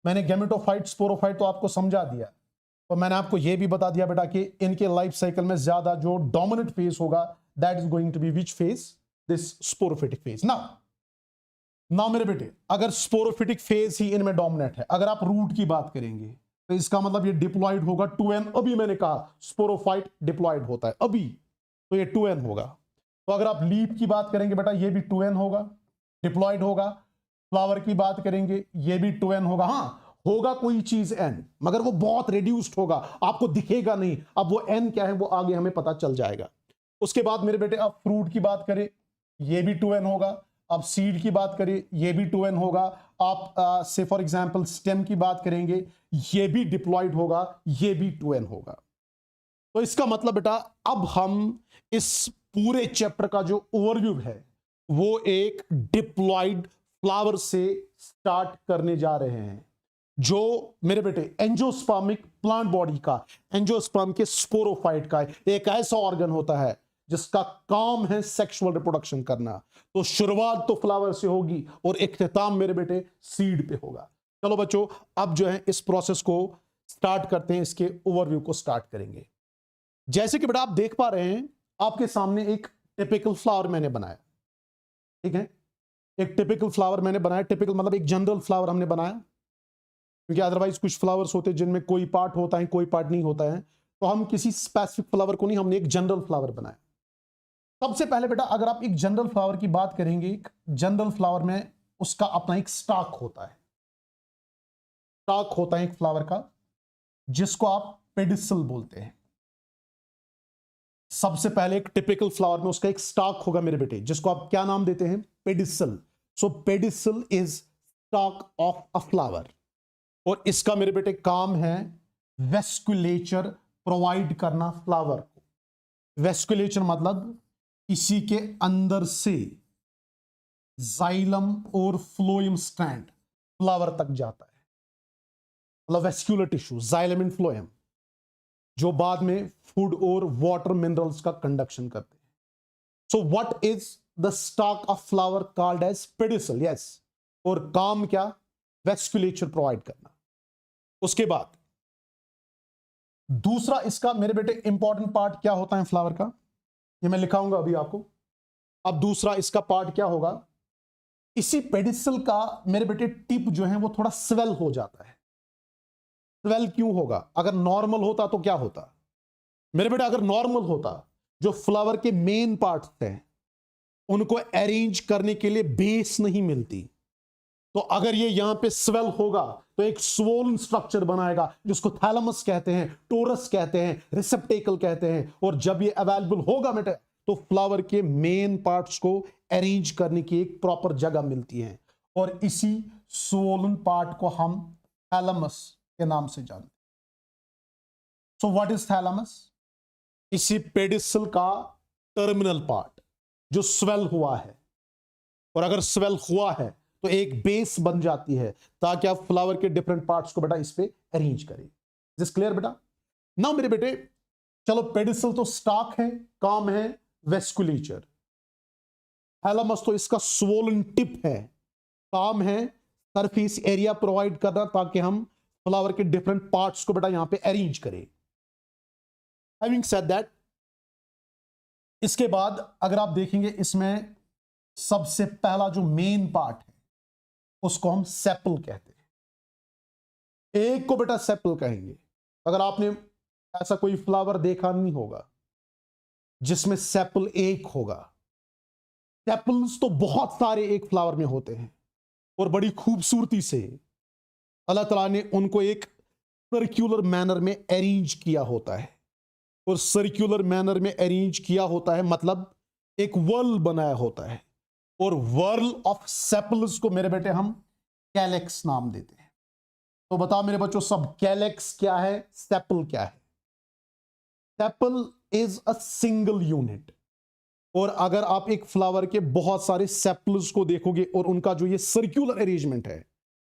मैंने गैमेटोफाइट, स्पोरोफाइट तो आपको समझा दिया, और मैंने आपको यह भी बता दिया बेटा कि इनके लाइफ साइकिल में ज्यादा जो डोमिनेंट फेज होगा that is going to be which phase, this sporophytic phase. Now ना मेरे बेटे, अगर स्पोरोफिटिक फेज ही इनमें डोमिनेट है, अगर आप रूट की बात करेंगे तो इसका मतलब ये डिप्लॉयड होगा 2n। अभी मैंने कहा स्पोरोफाइट डिप्लॉयड होता है अभी, तो ये 2n होगा। तो अगर आप लीफ की बात करेंगे बेटा, ये भी 2n होगा, डिप्लॉयड होगा। फ्लावर की बात करेंगे, ये भी 2n होगा। हाँ, होगा कोई चीज n, मगर वो बहुत रिड्यूस्ड होगा, आपको दिखेगा नहीं। अब वो n क्या है वो आगे हमें पता चल जाएगा। उसके बाद मेरे बेटे आप फ्रूट की बात करें, ये भी 2n होगा। आप सीड की बात करें, ये भी 2n होगा। आप से फॉर एग्जांपल स्टेम की बात करेंगे, ये भी डिप्लॉयड होगा, ये भी 2n होगा। तो इसका मतलब बेटा अब हम इस पूरे चैप्टर का जो ओवरव्यू है वो एक डिप्लॉयड फ्लावर से स्टार्ट करने जा रहे हैं, जो मेरे बेटे एंजियोस्पर्मिक प्लांट बॉडी का, एंजियोस्पर्म के स्पोरोफाइट का एक ऐसा ऑर्गन होता है जिसका काम है सेक्सुअल रिप्रोडक्शन करना। तो शुरुआत तो फ्लावर से होगी और इख्तिताम मेरे बेटे सीड पे होगा। चलो बच्चों, अब जो है इस प्रोसेस को स्टार्ट करते हैं, इसके ओवरव्यू को स्टार्ट करेंगे। जैसे कि बेटा आप देख पा रहे हैं, आपके सामने एक टिपिकल फ्लावर मैंने बनाया, ठीक है। एक टिपिकल फ्लावर मैंने बनाया, टिपिकल मतलब एक जनरल फ्लावर हमने बनाया, क्योंकि अदरवाइज कुछ फ्लावर्स होते हैं जिनमें कोई पार्ट होता है कोई पार्ट नहीं होता है। तो हम किसी स्पेसिफिक फ्लावर को नहीं, हमने एक जनरल फ्लावर बनाया। सबसे पहले बेटा अगर आप एक जनरल फ्लावर की बात करेंगे, एक जनरल फ्लावर में उसका अपना एक स्टॉक होता है, स्टॉक होता है एक फ्लावर का, जिसको आप पेडिसल बोलते हैं। सबसे पहले एक टिपिकल फ्लावर में उसका एक स्टॉक होगा मेरे बेटे, जिसको आप क्या नाम देते हैं, pedicel. So pedicel is stock of a flower, और इसका मेरे बेटे काम है वेस्कुलेचर प्रोवाइड करना फ्लावर को। वेस्कुलेचर मतलब इसी के अंदर से जाइलम और फ्लोएम स्ट्रैंड फ्लावर तक जाता है, मतलब vascular tissue, xylem and phloem, जो बाद में फूड और वाटर मिनरल्स का कंडक्शन करते हैं। So what is the stalk of flower called as pedicel, yes. और काम क्या, वेस्कुलेचर प्रोवाइड करना। उसके बाद दूसरा इसका मेरे बेटे इंपॉर्टेंट पार्ट क्या होता है फ्लावर का, ये मैं लिखाऊंगा अभी आपको। अब दूसरा इसका पार्ट क्या होगा, इसी पेडिसल का मेरे बेटे टिप जो है वो थोड़ा स्वेल हो जाता है। स्वेल क्यों होगा, अगर नॉर्मल होता तो क्या होता मेरे बेटे, अगर नॉर्मल होता, जो फ्लावर के मेन पार्ट्स हैं उनको अरेंज करने के लिए बेस नहीं मिलती, तो अगर ये यहां पे स्वेल होगा तो एक स्वोलन स्ट्रक्चर बनाएगा, जिसको थैलेमस कहते हैं, टोरस कहते हैं, रिसेप्टेकल कहते हैं। और जब ये अवेलेबल होगा बेटे, तो फ्लावर के मेन पार्ट्स को अरेंज करने की एक प्रॉपर जगह मिलती है, और इसी स्वोलन पार्ट को हम थैलेमस के नाम से जानते हैं। सो व्हाट इज थैलेमस, इसी पेडिसल का टर्मिनल पार्ट जो स्वेल हुआ है, और अगर स्वेल हुआ है तो एक बेस बन जाती है, ताकि आप फ्लावर के डिफरेंट पार्ट्स को बेटा इस पे अरेंज करें। दिस क्लियर बेटा। नाउ मेरे बेटे चलो, पेडिसल तो स्टॉक है, काम है वेस्कुलेचर। थैलेमस तो इसका स्वोलन टिप है, काम है सरफेस एरिया प्रोवाइड करना, ताकि हम फ्लावर के डिफरेंट पार्ट्स को बेटा यहां पे अरेंज करें। हैविंग सेड दैट, इसके बाद अगर आप देखेंगे, इसमें सबसे पहला जो मेन पार्ट है उसको हम सेपल कहते हैं। एक को बेटा सेपल कहेंगे। अगर आपने ऐसा कोई फ्लावर देखा नहीं होगा जिसमें सेपल एक होगा। सेपल्स तो बहुत सारे एक फ्लावर में होते हैं, और बड़ी खूबसूरती से अल्लाह ताला ने उनको एक सर्कुलर मैनर में अरेंज किया होता है। और सर्कुलर मैनर में अरेंज किया होता है मतलब एक वर्ल बनाया होता है, और वर्ल ऑफ सेपल्स को मेरे बेटे हम कैलेक्स नाम देते हैं। तो बताओ मेरे बच्चों सब, कैलेक्स क्या है, सेपल क्या है। Sepal is a single unit, और अगर आप एक फ्लावर के बहुत सारे सेपल्स को देखोगे और उनका जो ये सर्कुलर अरेंजमेंट है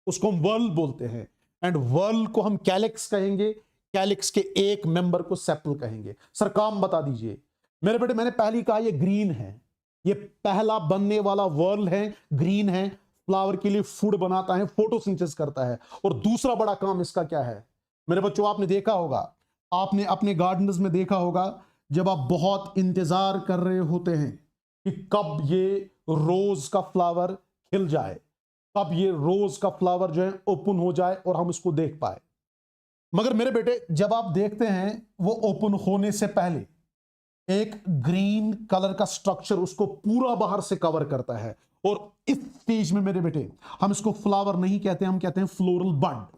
उसको हम वर्ल बोलते हैं, एंड वर्ल को हम कैलेक्स कहेंगे, कैलिक्स के एक मेंबर को सेपल कहेंगे। सर काम बता दीजिए मेरे बेटे, मैंने पहली कहा ये ग्रीन है, ये पहला बनने वाला वर्ल है, ग्रीन है, फ्लावर के लिए फूड बनाता है, फोटोसिंथेसिस करता है। और दूसरा बड़ा काम इसका क्या है मेरे बच्चों, आपने देखा होगा, आपने अपने गार्डन्स में देखा होगा, जब आप बहुत इंतजार कर रहे होते हैं कि कब ये रोज का फ्लावर खिल जाए, तब ये रोज का फ्लावर जो है ओपन हो जाए और हम इसको देख पाए। मगर मेरे बेटे जब आप देखते हैं वो ओपन होने से पहले एक ग्रीन कलर का स्ट्रक्चर उसको पूरा बाहर से कवर करता है, और इस स्टेज में मेरे बेटे हम इसको फ्लावर नहीं कहते, हम कहते हैं फ्लोरल बड।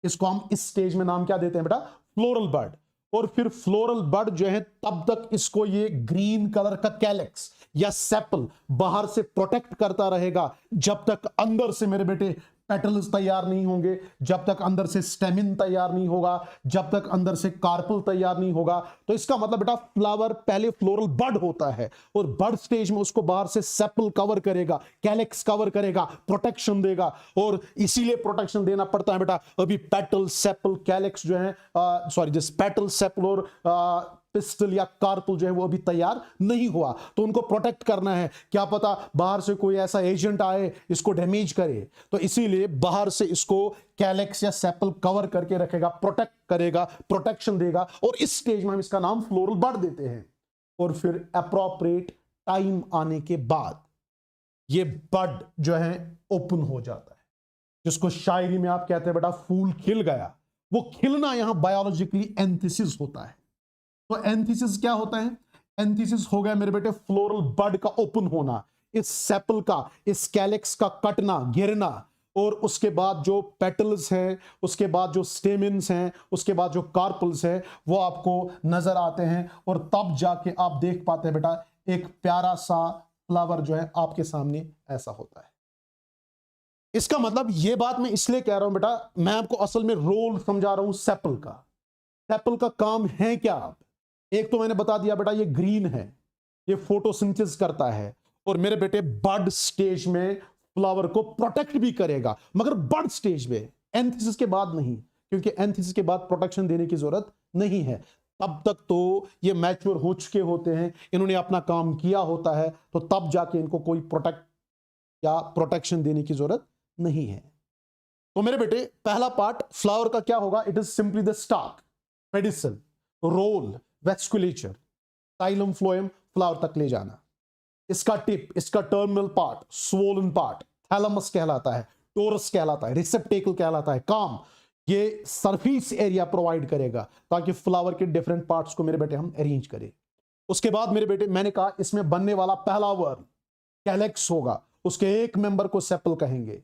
इसको हम इस स्टेज में नाम क्या देते हैं बेटा? फ्लोरल बड। और फिर फ्लोरल बड जो है तब तक इसको ये ग्रीन कलर का कैलेक्स या सेपल बाहर से प्रोटेक्ट करता रहेगा जब तक अंदर से मेरे बेटे पेटल्स तैयार नहीं होंगे, जब तक अंदर से स्टेमिन तैयार नहीं होगा, जब तक अंदर से कार्पल तैयार नहीं होगा। तो इसका मतलब बेटा फ्लावर पहले फ्लोरल बड होता है और बड स्टेज में उसको बाहर से सेपल कवर करेगा, कैलेक्स कवर करेगा, प्रोटेक्शन देगा। और इसीलिए प्रोटेक्शन देना पड़ता है बेटा, अभी पेटल सेपल कैलेक्स जो है सॉरी जिस पेटल सेपल और पिस्टल या कार्पल जो है वो अभी तैयार नहीं हुआ, तो उनको प्रोटेक्ट करना है। क्या पता बाहर से कोई ऐसा एजेंट आए इसको डैमेज करे, तो इसीलिए बाहर से इसको कैलेक्स या सेपल कवर करके रखेगा, प्रोटेक्ट करेगा, प्रोटेक्शन देगा। और इस स्टेज में हम इसका नाम फ्लोरल बड देते हैं। और फिर अप्रोप्रिएट टाइम आने के बाद ये बड जो है ओपन हो जाता है, जिसको शायरी में आप कहते हैं बेटा फूल खिल गया। वो खिलना यहां बायोलॉजिकली एंथिसिस होता है। तो एंथिसिस क्या होता है? एंथिसिस हो गया मेरे बेटे फ्लोरल बड का ओपन होना, इस सेपल का, इस कैलेक्स का कटना, गिरना, और उसके बाद जो पेटल्स हैं, उसके बाद जो स्टेमिन्स हैं, उसके बाद जो कार्पल्स हैं वो आपको नजर आते हैं। और तब जाके आप देख पाते हैं बेटा एक प्यारा सा फ्लावर जो है आपके सामने ऐसा होता है। इसका मतलब ये बात मैं इसलिए कह रहा हूं बेटा, मैं आपको असल में रोल समझा रहा हूं सेपल का। सेपल का काम है क्या? एक तो मैंने बता दिया बेटा ये ग्रीन है, ये फोटोसिंथेसिस करता है, और मेरे बेटे बड स्टेज में फ्लावर को प्रोटेक्ट भी करेगा, मगर बड स्टेज में, एंथिसिस के बाद नहीं, क्योंकि एंथिसिस के बाद प्रोटेक्शन देने की जरूरत नहीं है। तब तक तो ये मैच्योर हो चुके होते हैं, इन्होंने अपना काम किया होता है, तो तब जाके इनको कोई प्रोटेक्ट या प्रोटेक्शन देने की जरूरत नहीं है। तो मेरे बेटे पहला पार्ट फ्लावर का क्या होगा? It is simply the stalk, pedicel, role, vasculature, xylem phloem, flower तक ले जाना। इसका टिप, इसका terminal part, swollen part, thalamus कहलाता है, टोरस कहलाता है, रिसेप्टेकल कहलाता है, काम, ये सरफेस एरिया प्रोवाइड करेगा ताकि फ्लावर के डिफरेंट पार्ट्स को मेरे बेटे हम अरेंज करें। उसके बाद मेरे बेटे मैंने कहा इसमें बनने वाला पहला वर्म कैलेक्स होगा, उसके एक मेंबर को सेपल कहेंगे,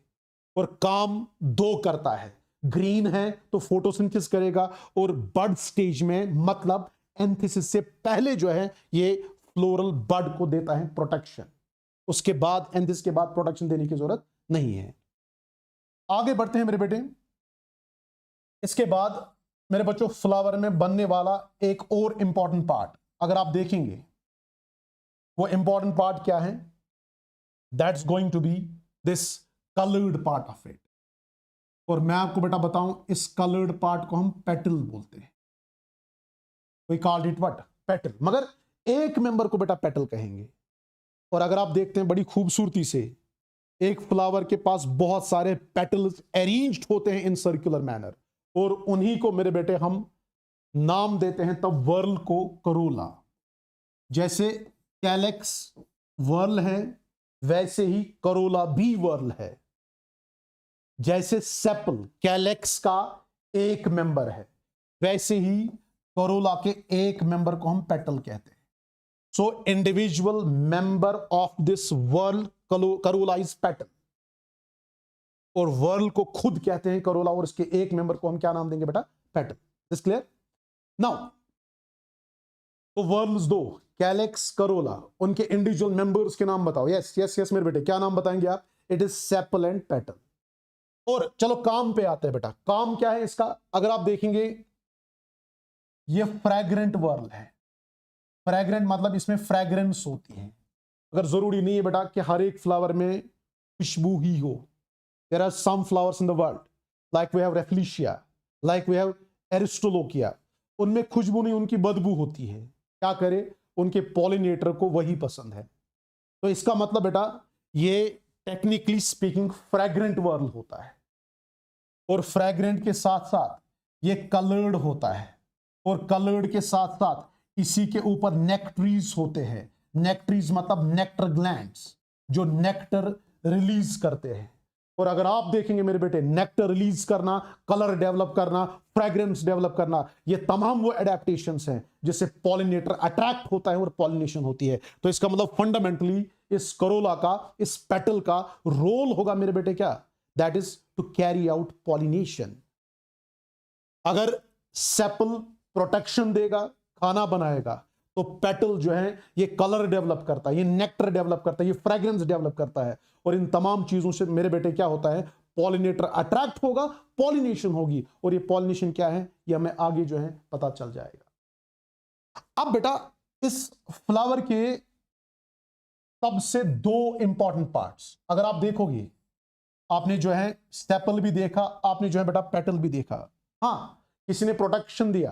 और काम दो करता है। ग्रीन है तो फोटोसिंथेसिस करेगा, और बड स्टेज में मतलब एंथिसिस से पहले जो है ये फ्लोरल बड को देता है प्रोटेक्शन। उसके बाद एंथिसिस के बाद प्रोटेक्शन देने की जरूरत नहीं है। आगे बढ़ते हैं मेरे बेटे। इसके बाद मेरे बच्चों फ्लावर में बनने वाला एक और इंपॉर्टेंट पार्ट अगर आप देखेंगे, वो इंपॉर्टेंट पार्ट क्या है? That's going to be this coloured part of it. और मैं आपको बेटा बताऊं, इस कलर्ड पार्ट को हम पेटल बोलते हैं। We called it what? Petal. मगर एक मेंबर को बेटा पेटल कहेंगे। और अगर आप देखते हैं बड़ी खूबसूरती से एक फ्लावर के पास बहुत सारे पेटल्स अरेंज्ड होते हैं इन सर्कुलर मैनर, और उन्हीं को मेरे बेटे हम नाम देते हैं तब वर्ल को करोला। जैसे कैलेक्स वर्ल है वैसे ही करोला भी वर्ल है। जैसे सेपल कैलेक्स का एक मेंबर है, वैसे ही करोला के एक मेंबर को हम पेटल कहते हैं। So individual member of this whorl corolla is petal, और वर्ल को खुद कहते हैं करोला, और इसके एक मेंबर को हम क्या नाम देंगे बेटा? पेटल। This clear? नाउ तो वर्ल्स दो, कैलेक्स, करोला, उनके इंडिविजुअल मेंबर्स के नाम बताओ। यस यस यस मेरे बेटे, क्या नाम बताएंगे आप? It is sepal and petal. और चलो काम पे आते हैं बेटा। काम क्या है इसका? अगर आप देखेंगे ये फ्रैग्रेंट वर्ल है। फ्रैग्रेंट मतलब इसमें फ्रैग्रेंस होती है। अगर जरूरी नहीं है बेटा कि हर एक फ्लावर में खुशबू ही हो। There are some flowers in the world like we have rafflesia, like we have aristolochia, उनमें खुशबू नहीं, उनकी बदबू होती है। क्या करे, उनके पॉलिनेटर को वही पसंद है। तो इसका मतलब बेटा ये टेक्निकली स्पीकिंग फ्रैग्रेंट वर्ल होता है। और फ्रैग्रेंट के साथ साथ ये कलर्ड होता है, और कलर्ड के साथ साथ इसी के ऊपर नेक्ट्रीज होते हैं। नेक्ट्रीज मतलब नेक्टर ग्लैंड्स जो नेक्टर रिलीज करते हैं। और अगर आप देखेंगे मेरे बेटे, नेक्टर रिलीज करना, कलर डेवलप करना, फ्रेग्रेंस डेवलप करना, ये तमाम वो एडेप्टेशंस हैं जिससे पॉलिनेटर अट्रैक्ट होता है और पॉलिनेशन होती है। तो इसका मतलब फंडामेंटली इस करोला का, इस पेटल का रोल होगा मेरे बेटे क्या, that is to carry out pollination. अगर सेपल प्रोटेक्शन देगा, खाना बनाएगा, तो पेटल जो है ये कलर डेवलप करता है, ये नेक्टर डेवलप करता है, ये फ्रेग्रेंस डेवलप करता है, और इन तमाम चीजों से मेरे बेटे क्या होता है, पॉलिनेटर अट्रैक्ट होगा, पॉलिनेशन होगी, और ये पॉलिनेशन क्या है ये हमें आगे जो है पता चल जाएगा। अब बेटा इस फ्लावर के सबसे दो इंपॉर्टेंट पार्ट्स, अगर आप देखोगे, आपने जो है स्टेपल भी देखा, आपने जो है बेटा पेटल भी देखा। हाँ, किसी ने प्रोटेक्शन दिया,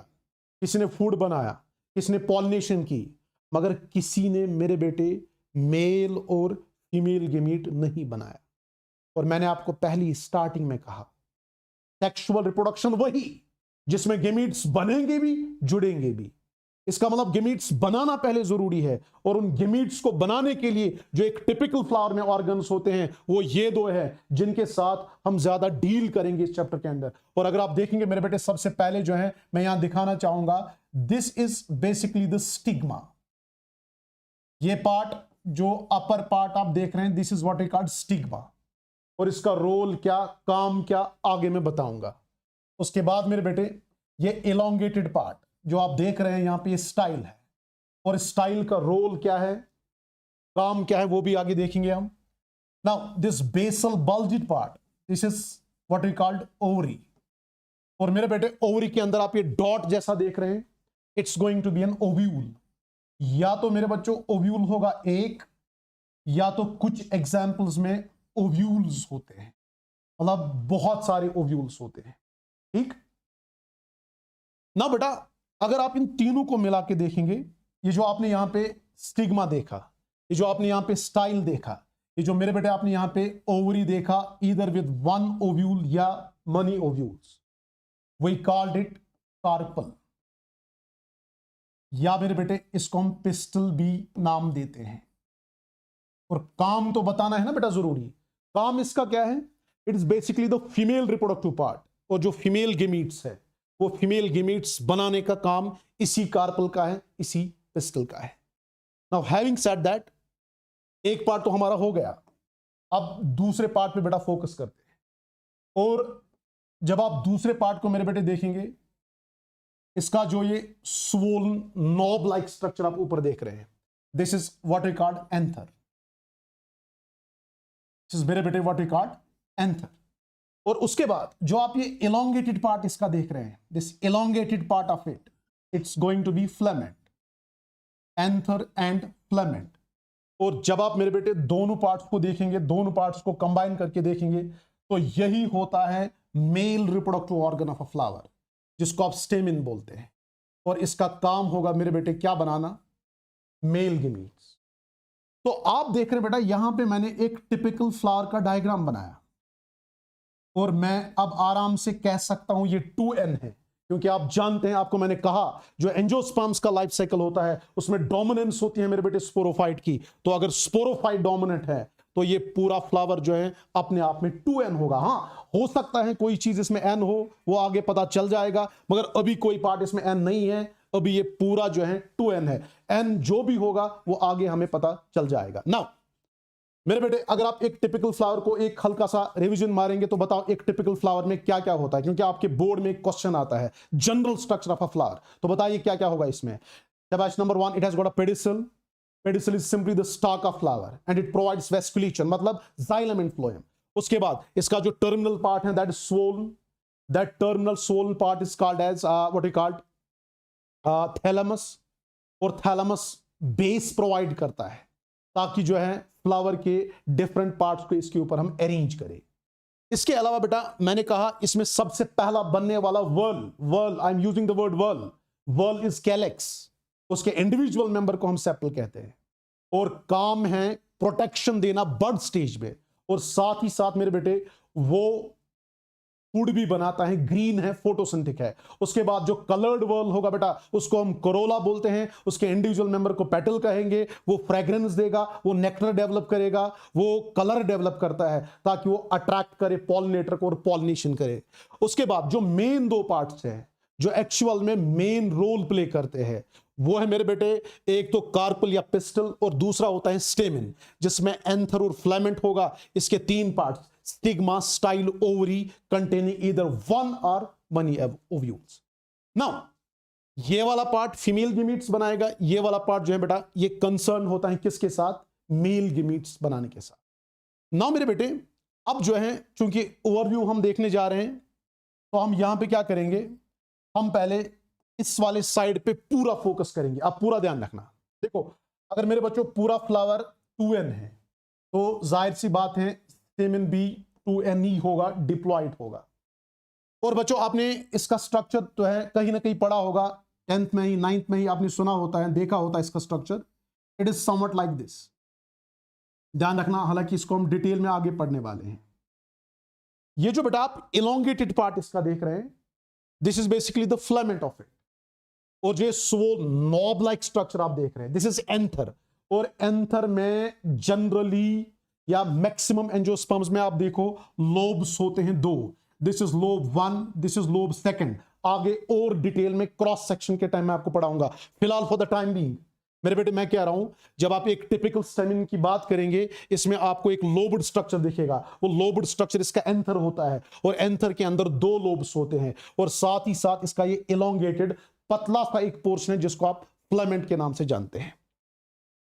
किसी ने फूड बनाया, किसी ने पॉलिनेशन की, मगर किसी ने मेरे बेटे मेल और फीमेल गेमीट नहीं बनाया। और मैंने आपको पहली स्टार्टिंग में कहा, सेक्सुअल रिप्रोडक्शन वही जिसमें गेमीट्स बनेंगे भी, जुड़ेंगे भी। इसका मतलब गेमीट्स बनाना पहले जरूरी है, और उन गेमीट्स को बनाने के लिए जो एक टिपिकल फ्लावर में ऑर्गन्स होते हैं वो ये दो है जिनके साथ हम ज्यादा डील करेंगे इस चैप्टर के अंदर। और अगर आप देखेंगे मेरे बेटे, सबसे पहले जो है मैं यहां दिखाना चाहूंगा, this is basically the stigma. ये पार्ट जो अपर पार्ट आप देख रहे हैं, this is what we call stigma, और इसका रोल क्या, काम क्या, आगे मैं बताऊंगा। उसके बाद मेरे बेटे ये एलोंगेटेड पार्ट जो आप देख रहे हैं यहां पे, ये स्टाइल है, और स्टाइल का रोल क्या है, काम क्या है, वो भी आगे देखेंगे हम। Now this basal bulged part, this is what we called ovary, और मेरे बेटे ओवरी के अंदर आप ये डॉट जैसा देख रहे हैं, it's going to be an ovule. या तो मेरे बच्चों ओव्यूल होगा एक, या तो कुछ एग्जाम्पल्स में ओव्यूल्स होते हैं, मतलब बहुत सारे ओव्यूल्स होते हैं, ठीक ना बेटा। अगर आप इन तीनों को मिला के देखेंगे, ये जो आपने यहां पे स्टिग्मा देखा, ये जो आपने यहां पे स्टाइल देखा, ये जो मेरे बेटे आपने यहां पे ओवरी देखा, ईदर विद वन ओव्यूल या many ovules, we called it carpel, या मेरे बेटे इसको हम पिस्टल भी नाम देते हैं। और काम तो बताना है ना बेटा जरूरी, काम इसका क्या है, it is basically the female reproductive part, और जो फीमेल गेमीट्स है वो फीमेल गेमीट्स बनाने का काम इसी कार्पल का है, इसी पिस्टल का है। नाउ हैविंग सेड दैट, एक पार्ट तो हमारा हो गया, अब दूसरे पार्ट पे बेटा फोकस करते हैं। और जब आप दूसरे पार्ट को मेरे बेटे देखेंगे, इसका जो ये स्वोलन नॉब लाइक स्ट्रक्चर आप ऊपर देख रहे हैं, this is what we called anther, this is मेरे बेटे व्हाट वी कॉल्ड एंथर। और उसके बाद जो आप ये elongated पार्ट इसका देख रहे हैं, this elongated part of it, it's going to be filament, anther and filament. और जब आप मेरे बेटे दोनों पार्ट्स को देखेंगे, दोनों पार्ट्स को कंबाइन करके देखेंगे, तो यही होता है male reproductive organ of a flower, जिसको आप स्टेमिन बोलते हैं। और इसका काम होगा मेरे बेटे क्या बनाना, मेल गेमीट्स। तो आप देख रहे हैं बेटा, यहां पे मैंने एक टिपिकल फ्लावर का डायग्राम बनाया, और मैं अब आराम से कह सकता हूं ये 2n है, क्योंकि आप जानते हैं, आपको मैंने कहा जो एंजियोस्पर्म्स का लाइफ साइकिल होता है उसमें डोमिनेंस होती है मेरे बेटे स्पोरोफाइट की। तो अगर स्पोरोफाइट डोमिनेंट है तो ये पूरा फ्लावर जो है अपने आप में 2n होगा। हाँ, हो सकता है कोई चीज इसमें n हो, वो आगे पता चल जाएगा, मगर अभी कोई पार्ट इसमें n नहीं है, अभी ये पूरा जो है 2n है। n जो भी होगा वो आगे हमें पता चल जाएगा। नाउ मेरे बेटे, अगर आप एक टिपिकल फ्लावर को एक हल्का सा रिवीजन मारेंगे तो बताओ एक टिपिकल फ्लावर में क्या क्या होता है, क्योंकि आपके बोर्ड में एक क्वेश्चन आता है general structure of a flower. तो बताइए क्या क्या होगा इसमें। Number 1, it has got a pedicel, pedicel is simply the stalk of flower and it provides vasculation, मतलब जाइलम एंड फ्लोएम। उसके बाद इसका जो टर्मिनल पार्ट है that is swollen, that terminal swollen part is called as what we called thalamus, और thalamus base provide करता है ताकि जो है फ्लावर के डिफरेंट पार्ट्स को इसके ऊपर हम अरेंज करें। इसके अलावा बेटा मैंने कहा इसमें सबसे पहला बनने वाला whorl, I am using the word whorl is calyx, उसके इंडिविजुअल मेंबर को हम सेपल कहते हैं, और काम है प्रोटेक्शन देना बर्ड स्टेज में, और साथ ही साथ मेरे बेटे वो फूड भी बनाता है, ग्रीन है, फोटोसिंथेटिक है। उसके बाद जो कलर्ड वर्ल होगा बेटा, उसको हम कोरोला बोलते हैं, उसके इंडिविजुअल मेंबर को पेटल कहेंगे। वो फ्रेग्रेंस देगा, वो नेक्टर डेवलप करेगा, वो कलर डेवलप करता है ताकि वो अट्रैक्ट करे पॉलिनेटर को और पॉलिनेशन करे। उसके बाद जो मेन दो पार्ट्स हैं जो एक्चुअल में मेन रोल प्ले करते हैं, वो है मेरे बेटे, एक तो कार्पल या पिस्टल और दूसरा होता है स्टेमिन, जिसमें एंथर और फ्लेमेंट होगा। इसके तीन parts, stigma, style, ovary, containing either one और मनी ओव्यूल्स। नाउ ये वाला पार्ट फीमेल गिमीट्स बनाएगा, ये वाला पार्ट जो है बेटा ये कंसर्न होता है किसके साथ, मेल गिमीट्स बनाने के साथ। नाउ मेरे बेटे अब जो है चूंकि ओवरव्यू हम देखने जा रहे हैं, तो हम यहां पे क्या करेंगे, हम पहले इस वाले साइड पे पूरा फोकस करेंगे। आप पूरा ध्यान रखना। देखो अगर मेरे बच्चों पूरा फ्लावर 2n है तो जाहिर सी बात है स्टेमिन भी 2n ही होगा, डिप्लॉइड होगा। और बच्चों आपने इसका स्ट्रक्चर तो है कहीं ना कहीं पढ़ा होगा, 10th में ही 9th में ही आपने सुना होता है, देखा होता है इसका structure. It is somewhat like this. ध्यान रखना, हालांकि इसको हम डिटेल में आगे पढ़ने वाले हैं। ये जो बेटा आप इलोंगेटेड पार्ट इसका देख रहे हैं, this is basically the filament of it. और जो वो नॉब लाइक स्ट्रक्चर आप देख रहे हैं, दिस इज एंथर। और एंथर में जनरली या मैक्सिमम एंजियोस्पर्म्स में आप देखो लोब्स होते हैं दो। This is lobe 1, this is lobe 2। आगे और डिटेल में क्रॉस सेक्शन के टाइम में आपको पढ़ाऊंगा। फिलहाल फॉर द टाइम बीइंग मेरे बेटे मैं कह रहा हूं, जब आप एक टिपिकल स्टेमिन की बात करेंगे, इसमें आपको एक लोब्ड स्ट्रक्चर दिखेगा। वो लोब्ड स्ट्रक्चर इसका एंथर होता है, और एंथर के अंदर दो लोब्स होते हैं, और साथ ही साथ इसका ये इलोंगेटेड पतला सा एक पोर्शन है जिसको आप फिलामेंट के नाम से जानते हैं।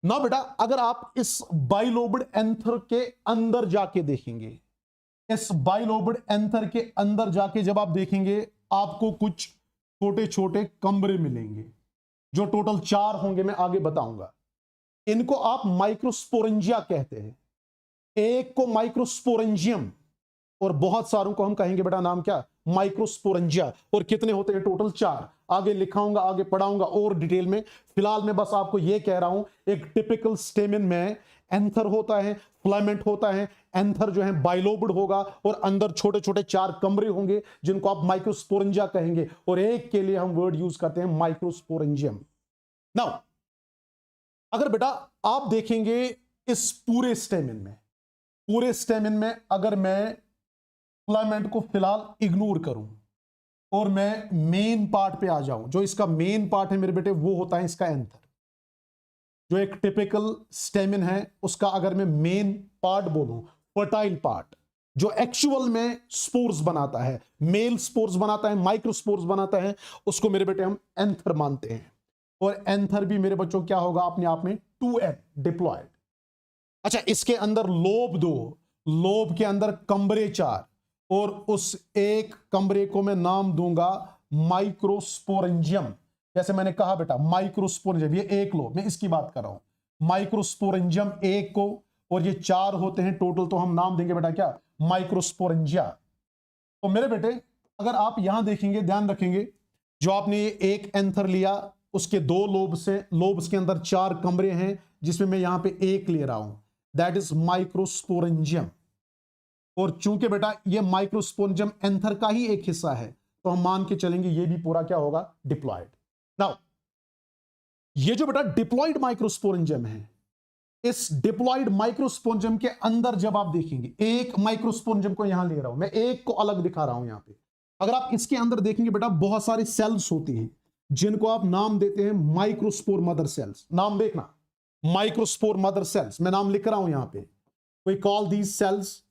ना बेटा अगर आप इस बाइलोब्ड एंथर के अंदर जाके देखेंगे, इस बाइलोब्ड एंथर के अंदर जाके जब आप देखेंगे, आपको कुछ छोटे छोटे कमरे मिलेंगे, जो टोटल 4 होंगे, मैं आगे बताऊंगा। इनको आप माइक्रोस्पोरेंजिया कहते हैं। एक को माइक्रोस्पोरेंजियम और बहुत सारों को हम कहेंगे बेटा नाम क्या, माइक्रोस्पोरेंजिया। और कितने होते हैं टोटल 4। आगे लिखाऊंगा, आगे पढ़ाऊंगा और डिटेल में। फिलहाल मैं बस आपको यह कह रहा हूं, एक टिपिकल स्टेमिन में एंथर होता है, फिलामेंट होता है। एंथर जो है बाइलोब्ड होगा और अंदर छोटे छोटे 4 कमरे होंगे जिनको आप माइक्रोस्पोरेंजिया कहेंगे, और एक के लिए हम वर्ड यूज करते हैं माइक्रोस्पोरेंजियम। नाउ अगर बेटा आप देखेंगे इस पूरे स्टेमिन में अगर मैं फिलामेंट को फिलहाल इग्नोर करूं और मैं मेन पार्ट पे आ जाऊं, जो इसका मेन पार्ट है मेरे बेटे वो होता है इसका एंथर। जो एक टिपिकल स्टेमिन है उसका अगर मैं मेन पार्ट बोलूं, फर्टाइल पार्ट जो एक्चुअल में स्पोर्स बनाता है, मेल स्पोर्स बनाता है, माइक्रोस्पोर्स बनाता है, उसको मेरे बेटे हम एंथर मानते हैं। और एंथर भी मेरे बच्चों क्या होगा अपने आप में 2n, डिप्लॉयड। अच्छा, इसके अंदर लोब 2, लोब के अंदर कमरे 4, और उस एक कमरे को मैं नाम दूंगा माइक्रोस्पोरेंजियम। जैसे मैंने कहा बेटा माइक्रोस्पोरेंजियम, ये एक लोब, मैं इसकी बात कर रहा हूं, माइक्रोस्पोरेंजियम एक को, और ये 4 होते हैं टोटल, तो हम नाम देंगे बेटा क्या, माइक्रोस्पोरेंजिया। तो मेरे बेटे अगर आप यहां देखेंगे, ध्यान रखेंगे, जो आपने एक एंथर लिया उसके 2 लोब्स के अंदर 4 कमरे हैं, जिसमें मैं यहां पे एक ले रहा हूं, दैट इज माइक्रोस्पोरेंजियम। और चूंकि बेटा ये माइक्रोस्पोरेंजियम एंथर का ही एक हिस्सा है, तो हम मान के चलेंगे ये भी पूरा क्या होगा, डिप्लॉयड। नाउ ये जो बेटा डिप्लॉयड माइक्रोस्पोरेंजियम है, इस डिप्लॉयड माइक्रोस्पोरेंजियम के अंदर जब आप देखेंगे, एक माइक्रोस्पोरेंजियम को यहां ले रहा हूं मैं, एक को अलग दिखा रहा हूं यहां पे। अगर आप इसके अंदर देखेंगे बेटा बहुत सारी सेल्स होती हैं जिनको आप नाम देते हैं माइक्रोस्पोर मदर सेल्स। नाम देखना, माइक्रोस्पोर मदर सेल्स, मैं नाम लिख रहा हूं यहां पे। We call these cells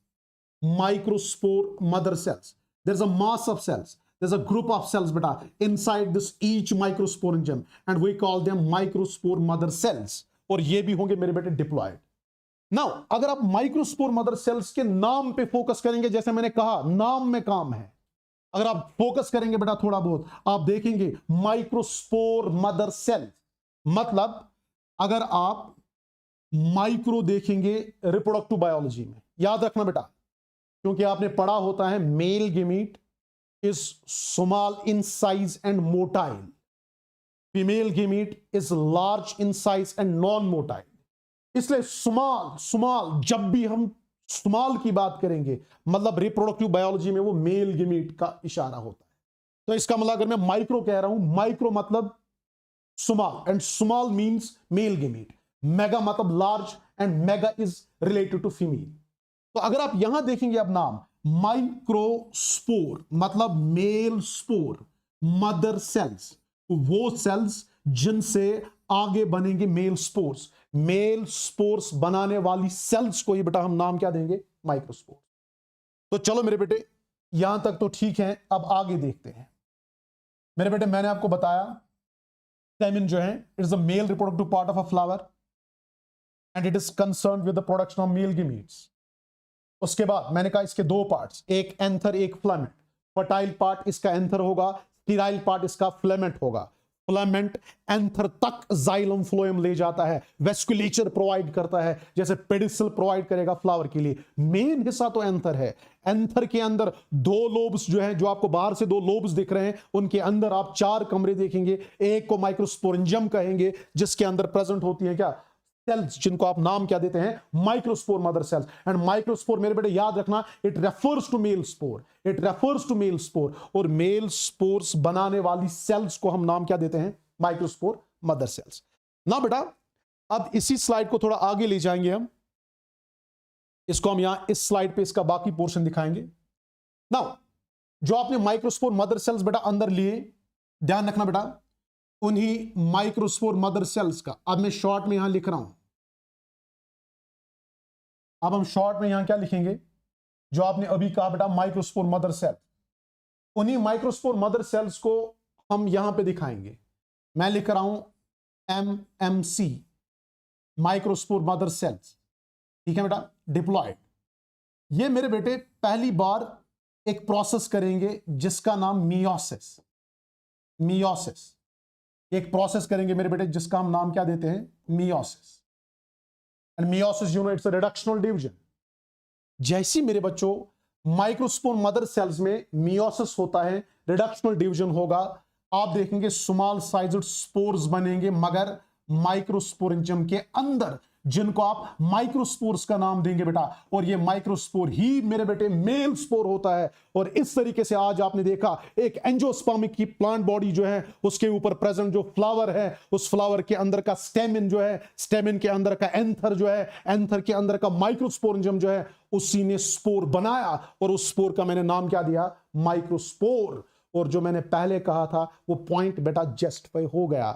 microspore mother cells. There is a mass of cells, there's a group of cells beta inside this each microsporangium and we call them microspore mother cells, और ये भी होंगे मेरे बेटे डिप्लॉयड। नाउ अगर आप microspore mother sales के नाम पे फोकस करेंगे, जैसे मैंने कहा नाम में काम है, अगर आप फोकस करेंगे बेटा थोड़ा बहुत, आप देखेंगे माइक्रोस्पोर मदर सेल, मतलब अगर आप माइक्रो देखेंगे रिप्रोडक्टिव बायोलॉजी में, याद रखना बेटा, क्योंकि आपने पढ़ा होता है male gamete is small in size and motile, female gamete is large in size and non-motile। इसलिए स्मॉल जब भी हम स्मॉल की बात करेंगे, मतलब रिप्रोडक्टिव बायोलॉजी में वो मेल गेमीट का इशारा होता है। तो इसका मतलब अगर मैं माइक्रो कह रहा हूं, माइक्रो मतलब small, and small means male gamete. Mega मतलब large, and mega is related to female. तो अगर आप यहां देखेंगे अब नाम माइक्रोस्पोर मतलब मेल स्पोर, मदर सेल्स, वो सेल्स जिनसे आगे बनेंगे मेल स्पोर्स। मेल स्पोर्स बनाने वाली सेल्स को ही बेटा हम नाम क्या देंगे? माइक्रोस्पोर। तो चलो मेरे बेटे यहां तक तो ठीक है, अब आगे देखते हैं। मेरे बेटे मैंने आपको बताया स्टेमिन जो है it is the male reproductive part of a flower and it is concern with the production of male gametes. उसके बाद मैंने कहा इसके दो पार्ट्स, एक एंथर एक फ्लामेंट। फर्टाइल पार्ट इसका एंथर होगा, स्टीराइल पार्ट इसका फ्लामेंट होगा। फ्लामेंट एंथर तक जाइलम फ्लोएम ले जाता है, वेस्कुलेचर प्रोवाइड करता है, जैसे पेडिसल प्रोवाइड करेगा फ्लावर के लिए। मेन हिस्सा तो एंथर है। एंथर के अंदर दो लोब्स जो है, जो आपको बाहर से दो लोब्स दिख रहे हैं, उनके अंदर आप चार कमरे देखेंगे। एक को माइक्रोस्पोरेंजियम कहेंगे, जिसके अंदर प्रेजेंट होती है क्या? सेल्स, जिनको आप नाम क्या देते हैं? Microspore mother cells. And microspore मेरे बेटे याद रखना, it refers to male spore, it refers to male spore. और मेल स्पोर्स बनाने वाली सेल्स को हम नाम क्या देते हैं? Microspore mother cells. ना बेटा अब इसी स्लाइड को थोड़ा आगे ले जाएंगे हम, इसको हम यहां इस स्लाइड पे इसका बाकी पोर्शन दिखाएंगे। नाउ जो आपने माइक्रोस्पोर मदर सेल्स बेटा अंदर लिए, ध्यान रखना बेटा, उन्हीं माइक्रोस्पोर मदर सेल्स का अब मैं शॉर्ट में यहां लिख रहा हूं। अब हम शॉर्ट में यहां क्या लिखेंगे? जो आपने अभी कहा बेटा माइक्रोस्पोर मदर सेल, उन्हीं माइक्रोस्पोर मदर सेल्स को हम यहां पे दिखाएंगे। मैं लिख रहा हूं MMC, माइक्रोस्पोर मदर सेल्स। ठीक है बेटा, डिप्लॉयड। ये मेरे बेटे पहली बार एक प्रोसेस करेंगे जिसका नाम मियोसिस। मियोसिस एक प्रोसेस करेंगे मेरे बेटे जिसका हम नाम क्या देते हैं? Meiosis. And meiosis you know it's a reductional division. जैसी मेरे बच्चों माइक्रोस्पोर मदर सेल्स में मियोसिस होता है, रिडक्शनल डिवीजन होगा, आप देखेंगे स्मॉल साइज्ड स्पोर्स बनेंगे, मगर माइक्रोस्पोरेंजियम के अंदर, जिनको आप माइक्रोस्पोर्स का नाम देंगे बेटा। और ये माइक्रोस्पोर ही मेरे बेटे मेल स्पोर होता है। और इस तरीके से आज आपने देखा एक एंजियोस्पर्मिक की प्लांट बॉडी जो है, उसके ऊपर प्रेजेंट जो फ्लावर है, उस फ्लावर के अंदर का स्टेमिन जो है, स्टेमिन के अंदर का एंथर जो है, एंथर के अंदर का माइक्रोस्पोरेंजियम जो है, उसी ने स्पोर बनाया। और उस स्पोर का मैंने नाम क्या दिया? माइक्रोस्पोर। और जो मैंने पहले कहा था वो पॉइंट बेटा जस्टिफाई हो गया।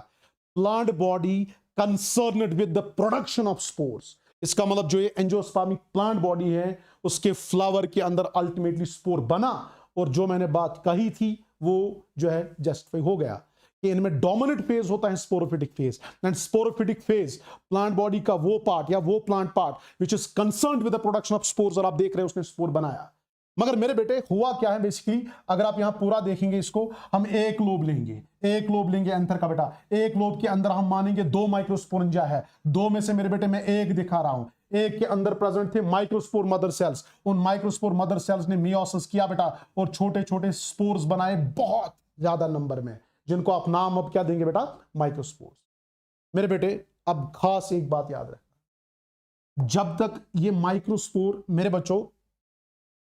Plant body concerned with the production of spores. इसका मतलब जो ये एंजियोस्पर्मिक प्लांट बॉडी है, उसके फ्लावर के अंदर अल्टीमेटली स्पोर बना। और जो मैंने बात कही थी वो जो है जस्टिफाई हो गया कि इनमें डोमिनेंट फेज होता है sporophytic phase. And sporophytic phase plant body का वो पार्ट या वो plant part which is concerned with the production of spores. और आप देख रहे हैं उसने स्पोर बनाया। मगर मेरे बेटे हुआ क्या है बेसिकली, अगर आप यहां पूरा देखेंगे इसको, हम एक लोब लेंगे, एक लोब लेंगे एंथर का बेटा। एक लोब के अंदर हम मानेंगे दो माइक्रोस्पोरेंजिया है। दो में से मेरे बेटे मैं एक दिखा रहा हूं। एक के अंदर प्रेजेंट थे माइक्रोस्पोर मदर सेल्स। उन माइक्रोस्पोर मदर सेल्स ने मियोसिस किया बेटा, और छोटे छोटे स्पोर्स बनाए बहुत ज्यादा नंबर में, जिनको आप नाम अब क्या देंगे बेटा? माइक्रोस्पोर्स। मेरे बेटे अब खास एक बात याद रखना, जब तक ये माइक्रोस्पोर मेरे बच्चों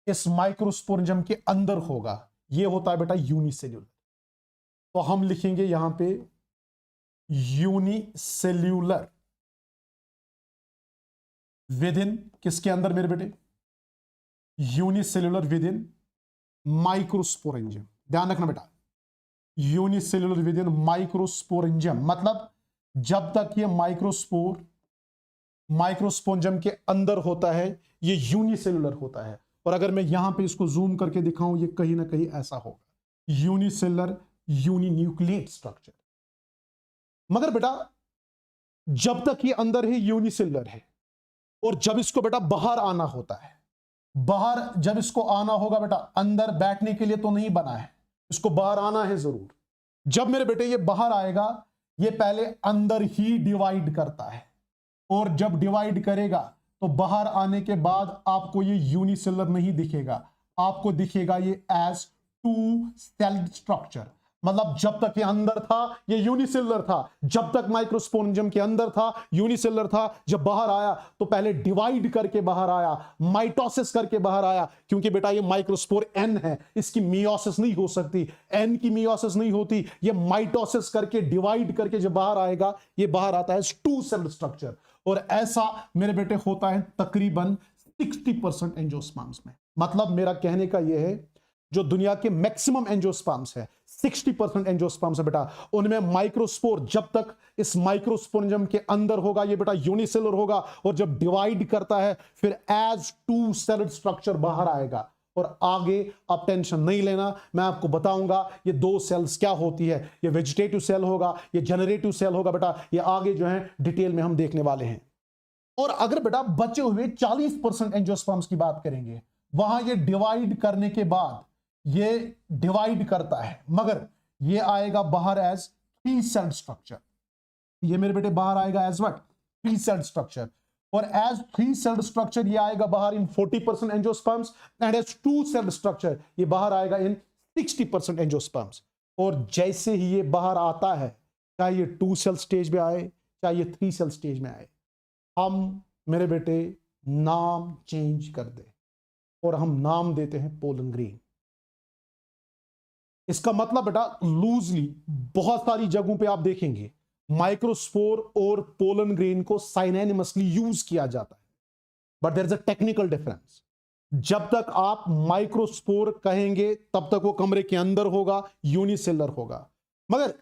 इस माइक्रोस्पोरेंजियम के अंदर होगा, ये होता है बेटा यूनिसेल्यूलर। तो हम लिखेंगे यहां पे यूनिसेल्यूलर विद इन, किसके अंदर मेरे बेटे? Unicellular with in microsporangium. ध्यान रखना बेटा, यूनिसेल्यूलर विद इन माइक्रोस्पोरेंजियम मतलब जब तक ये माइक्रोस्पोरेंजियम के अंदर होता है, ये यूनिसेल्यूलर होता है। और अगर मैं यहां पे इसको जूम करके दिखाऊं, ये कहीं ना कहीं ऐसा होगा, यूनिसेलुलर यूनिन्यूक्लिएट स्ट्रक्चर। मगर बेटा जब तक ये अंदर है यूनिसेलुलर है, और जब इसको बेटा बाहर आना होता है, बाहर जब इसको आना होगा बेटा, अंदर बैठने के लिए तो नहीं बना है, इसको बाहर आना है जरूर। जब मेरे बेटे ये बाहर आएगा, ये पहले अंदर ही डिवाइड करता है, और जब डिवाइड करेगा तो बाहर आने के बाद आपको ये यूनिसेलुलर नहीं दिखेगा, आपको दिखेगा ये एज टू सेल्ड स्ट्रक्चर। मतलब जब तक ये अंदर था ये यूनिसेलुलर था, जब तक माइक्रोस्पोरेंजियम के अंदर था यूनिसेलुलर था, जब बाहर आया तो पहले डिवाइड करके बाहर आया, माइटोसिस करके बाहर आया, क्योंकि बेटा ये माइक्रोस्पोर एन है, इसकी मियोसिस नहीं हो सकती, एन की मियोसिस नहीं होती, ये माइटोसिस करके डिवाइड करके जब बाहर आएगा ये बाहर आता है टू सेल स्ट्रक्चर। और ऐसा मेरे बेटे होता है तकरीबन 60% एंजियोस्पर्म्स में। मतलब मेरा कहने का यह है जो दुनिया के मैक्सिमम एंजियोस्पर्म्स है 60% एंजियोस्पर्म्स है बेटा, उनमें माइक्रोस्पोर जब तक इस माइक्रोस्पोरेंजियम के अंदर होगा ये बेटा यूनिसेलुलर होगा, और जब डिवाइड करता है फिर एज टू सेल स्ट्रक्चर बाहर आएगा। और आगे आप टेंशन नहीं लेना, मैं आपको बताऊंगा ये दो सेल्स क्या होती है, ये वेजिटेटिव सेल होगा, ये जनरेटिव सेल होगा बेटा, ये आगे जो है डिटेल में हम देखने वाले हैं। और अगर बेटा बचे हुए 40% एंजियोस्पर्म्स की बात करेंगे, वहां ये डिवाइड करने के बाद ये डिवाइड करता है, मगर ये आएगा बाहर एज थ्री सेल स्ट्रक्चर। ये मेरे बेटे बाहर आएगा as what, three cell structure. और एज थ्री सेल स्ट्रक्चर ये आएगा बाहर in 40% angiosperms, and as two cell structure ये बाहर आएगा इन 60% एंजियोस्पर्म्स। और जैसे ही ये बाहर आता है, चाहे ये टू सेल स्टेज में आए चाहे ये थ्री सेल स्टेज में आए, हम मेरे बेटे नाम चेंज कर दे और हम नाम देते हैं पोलन ग्रेन। इसका मतलब बेटा लूजली बहुत सारी जगहों पे आप देखेंगे माइक्रोस्पोर और पोलन ग्रेन को साइनोनिमसली यूज किया जाता है, but there is a technical difference. जब तक आप माइक्रोस्पोर कहेंगे तब तक वो कमरे के अंदर होगा, यूनिसेलर होगा, मगर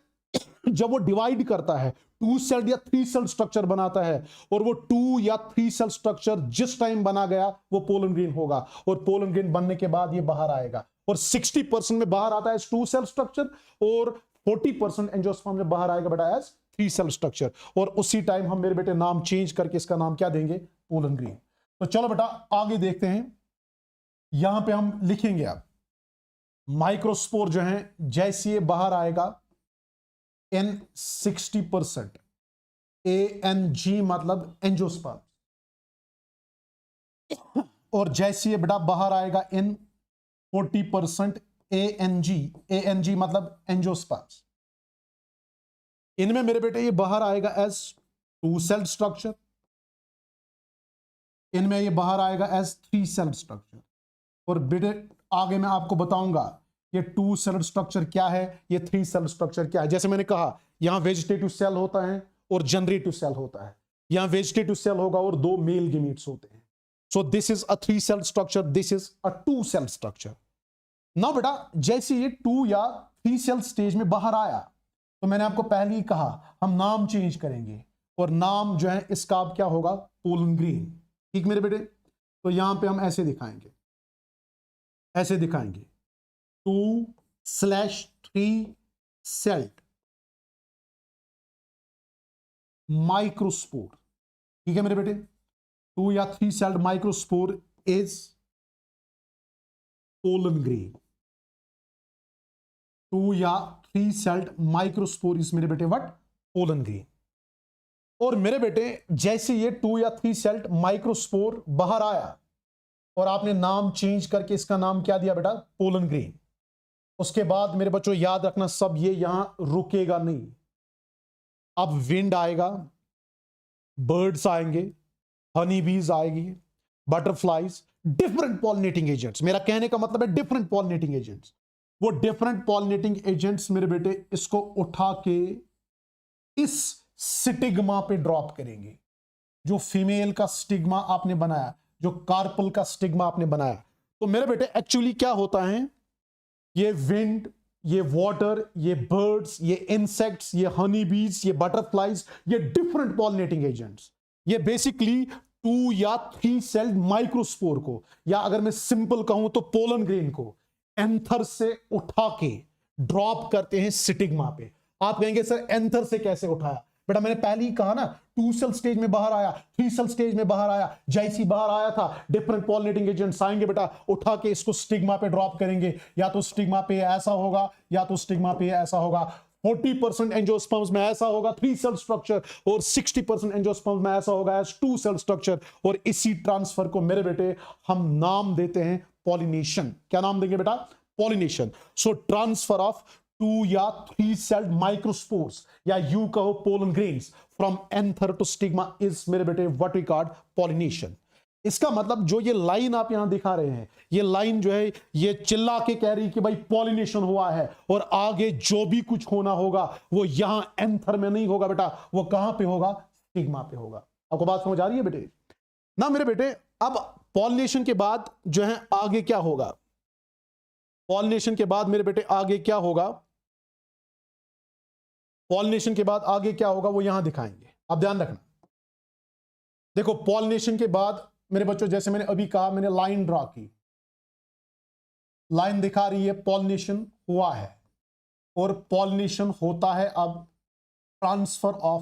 जब वो डिवाइड करता है, टू सेल या थ्री सेल स्ट्रक्चर बनाता है, और वो टू या थ्री सेल स्ट्रक्चर जिस टाइम बना गया वो पोलन ग्रेन होगा, और पोलन ग्रेन बनने के बाद ये बाहर आएगा। और 60% में बाहर आता है टू सेल स्ट्रक्चर, और 40% एंजियोस्पर्म में बाहर आएगा बेटा एज थ्री सेल स्ट्रक्चर। और उसी टाइम हम मेरे बेटे नाम चेंज करके इसका नाम क्या देंगे, पोलन ग्रेन। तो चलो बेटा आगे देखते हैं, यहां पे हम लिखेंगे अब माइक्रोस्पोर जो है जैसे ये बाहर आएगा इन 60%, ANG मतलब एंजियोस्पर्म, और जैसे ये बेटा बाहर आएगा इन 40% ANG मतलब एंजियोस्पर्म्स। इनमें मेरे बेटे ये बाहर आएगा एज टू सेल स्ट्रक्चर, इनमें ये बाहर आएगा एज थ्री सेल स्ट्रक्चर। और बेटे आगे मैं आपको बताऊंगा ये टू सेल स्ट्रक्चर क्या है, ये थ्री सेल स्ट्रक्चर क्या है। जैसे मैंने कहा यहां वेजिटेटिव सेल होता है और जनरेटिव सेल होता है, यहां वेजिटेटिव सेल होगा और दो मेल गैमीट्स होते हैं। So this is a three cell structure, this is a two cell structure. ना बेटा जैसे ये टू या थ्री सेल स्टेज में बाहर आया तो मैंने आपको पहले ही कहा हम नाम चेंज करेंगे, और नाम जो है इसका अब क्या होगा, पोलन ग्रेन। ठीक मेरे बेटे, तो यहां पे हम ऐसे दिखाएंगे, ऐसे दिखाएंगे 2/3 सेल्ड माइक्रोस्पोर। ठीक है मेरे बेटे, 2 या 3 sailed microspore is pollen grain. 2 या 3 सेल्ड माइक्रोस्पोर इज मेरे बेटे व्हाट, पोलन ग्रेन। और मेरे बेटे जैसे ये 2 या 3 सेल्ड माइक्रोस्पोर बाहर आया और आपने नाम चेंज करके इसका नाम क्या दिया बेटा, पोलन ग्रेन। उसके बाद मेरे बच्चों याद रखना सब ये यहां रुकेगा नहीं, अब विंड आएगा, बर्ड्स आएंगे, हनी बीज आएगी, बटरफ्लाइज, डिफरेंट पॉलिनेटिंग एजेंट्स। मेरा कहने का मतलब है डिफरेंट पॉलिनेटिंग एजेंट्स। वो डिफरेंट पॉलिनेटिंग एजेंट्स मेरे बेटे इसको उठा के इस स्टिग्मा पे ड्रॉप करेंगे। जो फीमेल का स्टिग्मा आपने बनाया, जो कार्पल का स्टिग्मा आपने बनाया, तो मेरे बेटे एक्चुअली क्या होता है, ये विंड, ये वाटर, ये बर्ड्स, ये इंसेक्ट्स, ये हनी बीज, ये बटरफ्लाइज, ये डिफरेंट पॉलिनेटिंग एजेंट्स, ये बेसिकली 2 या 3 सेल्ड माइक्रोस्पोर को, या अगर मैं सिंपल कहूं तो पोलन ग्रेन को एंथर से उठा के ड्रॉप करते हैं स्टिग्मा पे। आप कहेंगे सर एंथर से कैसे उठाया, बेटा मैंने पहले ही कहा ना 2 सेल स्टेज में बाहर आया, 3 सेल स्टेज में बाहर आया, जैसी बाहर आया था डिफरेंट पॉलिनेटिंग एजेंट्स आएंगे बेटा, उठा के इसको स्टिग्मा पे ड्रॉप करेंगे, या तो स्टिग्मा पे ऐसा होगा या तो स्टिग्मा पे ऐसा होगा। 40% एंजियोस्पर्म्स में ऐसा होगा 3 सेल स्ट्रक्चर, और 60% एंजियोस्पर्म्स में ऐसा होगा एज 2 सेल स्ट्रक्चर। और इसी ट्रांसफर को मेरे बेटे हम नाम देते हैं पॉलिनेशन। क्या नाम देंगे बेटा, पॉलिनेशन। सो ट्रांसफर ऑफ 2 या 3 सेल्ड माइक्रोस्पोर्स या यू कहो pollen grains from anther to stigma is मेरे बेटे व्हाट वी कॉल पॉलिनेशन। इसका मतलब जो ये लाइन आप यहां दिखा रहे हैं, ये लाइन जो है ये चिल्ला के कह रही कि भाई पॉलिनेशन हुआ है, और आगे जो भी कुछ होना होगा वो यहां एंथर में नहीं होगा बेटा, वो कहां पे होगा, स्टिग्मा पे होगा। आपको बात समझ आ रही है बेटे ना मेरे बेटे? अब पॉलिनेशन के बाद जो है आगे क्या होगा, पॉलिनेशन के बाद मेरे बेटे आगे क्या होगा, पॉलिनेशन के बाद आगे क्या होगा वो यहां दिखाएंगे, आप ध्यान रखना। देखो पॉलिनेशन के बाद मेरे बच्चों जैसे मैंने अभी कहा, मैंने लाइन ड्रॉ की, लाइन दिखा रही है पॉलिनेशन हुआ है, और पॉलिनेशन होता है अब ट्रांसफर ऑफ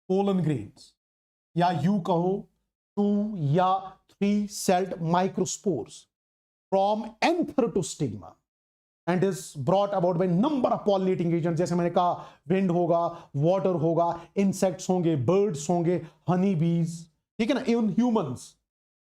पोलन ग्रेन्स या यू कहो 2 या 3 celled microspores from anther to stigma and is brought about by number of pollinating agent. जैसे मैंने कहा विंड होगा, वाटर होगा, इंसेक्ट्स होंगे, बर्ड्स होंगे, हनी बीज, ठीक है ना, इवन ह्यूमंस।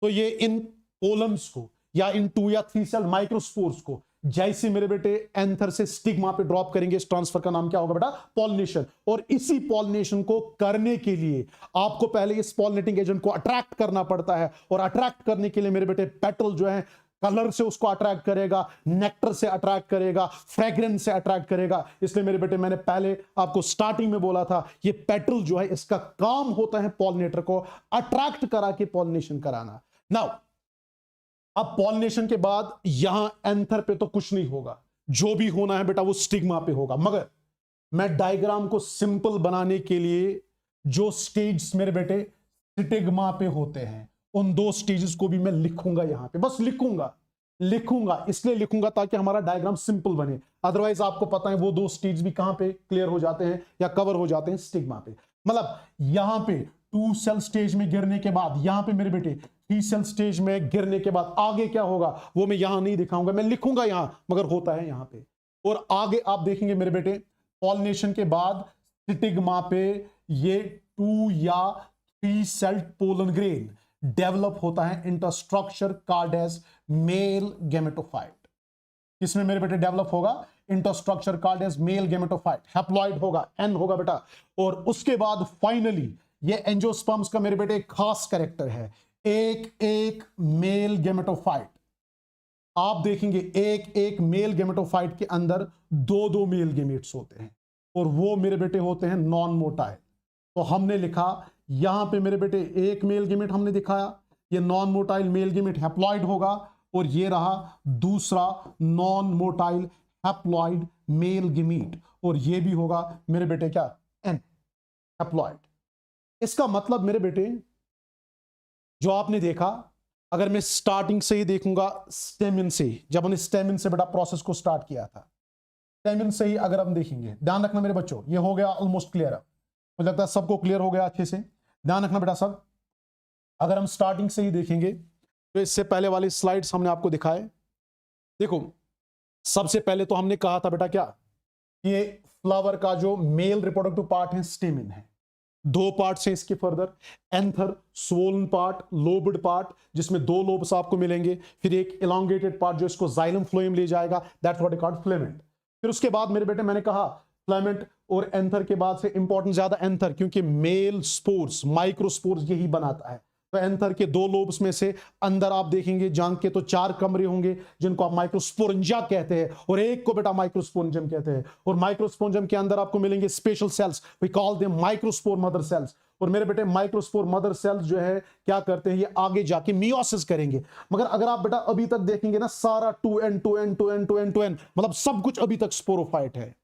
तो ये इन पोलम्स को या इन 2 या 3 सेल माइक्रोस्पोर्स को जैसे मेरे बेटे एंथर से स्टिग्मा पे ड्रॉप करेंगे, इस ट्रांसफर का नाम क्या होगा बेटा, पॉलिनेशन। और इसी पॉलिनेशन को करने के लिए आपको पहले इस पॉलिनेटिंग एजेंट को अट्रैक्ट करना पड़ता है, और अट्रैक्ट करने के लिए मेरे बेटे पेटल जो है कलर से उसको अट्रैक्ट करेगा, नेक्टर से अट्रैक्ट करेगा, फ्रेग्रेंस से अट्रैक्ट करेगा। इसलिए मेरे बेटे मैंने पहले आपको स्टार्टिंग में बोला था ये पेटल जो है इसका काम होता है पॉलिनेटर को अट्रैक्ट करा के पॉलिनेशन कराना। नाउ अब पॉलिनेशन के बाद यहां एंथर पे तो कुछ नहीं होगा, जो भी होना है बेटा वो स्टिग्मा पे होगा। मगर मैं डायग्राम को सिंपल बनाने के लिए जो स्टेज मेरे बेटे स्टिग्मा पे होते हैं उन 2 स्टेजेस को भी मैं लिखूंगा यहां पे, बस लिखूंगा इसलिए लिखूंगा ताकि हमारा डायग्राम सिंपल बने। अदरवाइज आपको पता है वो 2 स्टेज भी कहां पे क्लियर हो जाते हैं या कवर हो जाते हैं, स्टिग्मा पे। मतलब यहां पे 2 सेल स्टेज में गिरने के बाद, यहां पे मेरे बेटे 3 सेल स्टेज में गिरने के बाद आगे क्या होगा वो मैं यहां नहीं दिखाऊंगा, मैं लिखूंगा यहां, मगर होता है यहां पे। और आगे आप देखेंगे मेरे बेटे पॉलिनेशन के बाद स्टिग्मा पे ये 2 या 3 सेल्ड पोलन ग्रेन डेवलप होता है into structure called as male gametophyte. इसमें मेरे बेटे डेवलप होगा into structure called as male gametophyte, haploid होगा, एन होगा बेटा। और उसके बाद फाइनली ये एंजियोस्पर्म्स का मेरे बेटे एक खास कैरेक्टर है, एक मेल गेमेटोफाइट। आप देखेंगे एक मेल गेमेटोफाइट के अंदर 2 मेल गेमेट्स होते हैं, और वो मेरे बेटे होते हैं नॉन मोटाइल। तो हमने लिखा यहां पे मेरे बेटे एक मेल गेमेट हमने दिखाया, ये non motile male gamete haploid होगा, और ये रहा दूसरा non motile haploid mail gamete, और ये भी होगा मेरे बेटे क्या, एन हैप्लॉइड। इसका मतलब मेरे बेटे जो आपने देखा, अगर मैं स्टार्टिंग से ही देखूंगा स्टेमिन से, जब हमने स्टेमिन से बेटा प्रोसेस को स्टार्ट किया था, स्टेमिन से ही अगर हम देखेंगे, ध्यान रखना मेरे बच्चों ये हो गया ऑलमोस्ट क्लियर। मुझे लगता है सबको क्लियर हो गया अच्छे से, ध्यान रखना बेटा सब। अगर हम स्टार्टिंग से ही देखेंगे तो इससे पहले वाली स्लाइड्स हमने आपको दिखाए। देखो सबसे पहले तो हमने कहा था बेटा क्या, ये फ्लावर का जो मेल रिप्रोडक्टिव पार्ट है स्टेमिन है। 2 पार्ट्स हैं इसके further, anther swollen part, lobed part जिसमें 2 लोब्स आपको मिलेंगे, फिर एक इलांगेटेड पार्ट जो इसको जाइलम फ्लोएम ले जाएगा, that's what is called filament. फिर उसके बाद मेरे बेटे मैंने कहा फिलामेंट और एंथर के बाद से इंपॉर्टेंट ज्यादा एंथर, क्योंकि मेल स्पोर्स माइक्रोस्पोर्स यही बनाता है। तो एंथर के 2 लोब्स में से अंदर आप देखेंगे जांग के तो 4 कमरे होंगे जिनको आप माइक्रोस्पोरेंजिया कहते हैं, और एक को बेटा माइक्रोस्पोरेंजियम कहते हैं। और माइक्रोस्पोरेंजियम के अंदर आपको मिलेंगे special cells, we call them microspore mother cells. और मेरे बेटे माइक्रोस्पोर मदर सेल्स जो है क्या करते हैं, ये आगे जाके मियोसिस करेंगे। मगर अगर आप बेटा अभी तक देखेंगे ना सारा 2n 2n 2n 2n 2n मतलब सब कुछ अभी तक स्पोरोफाइट है।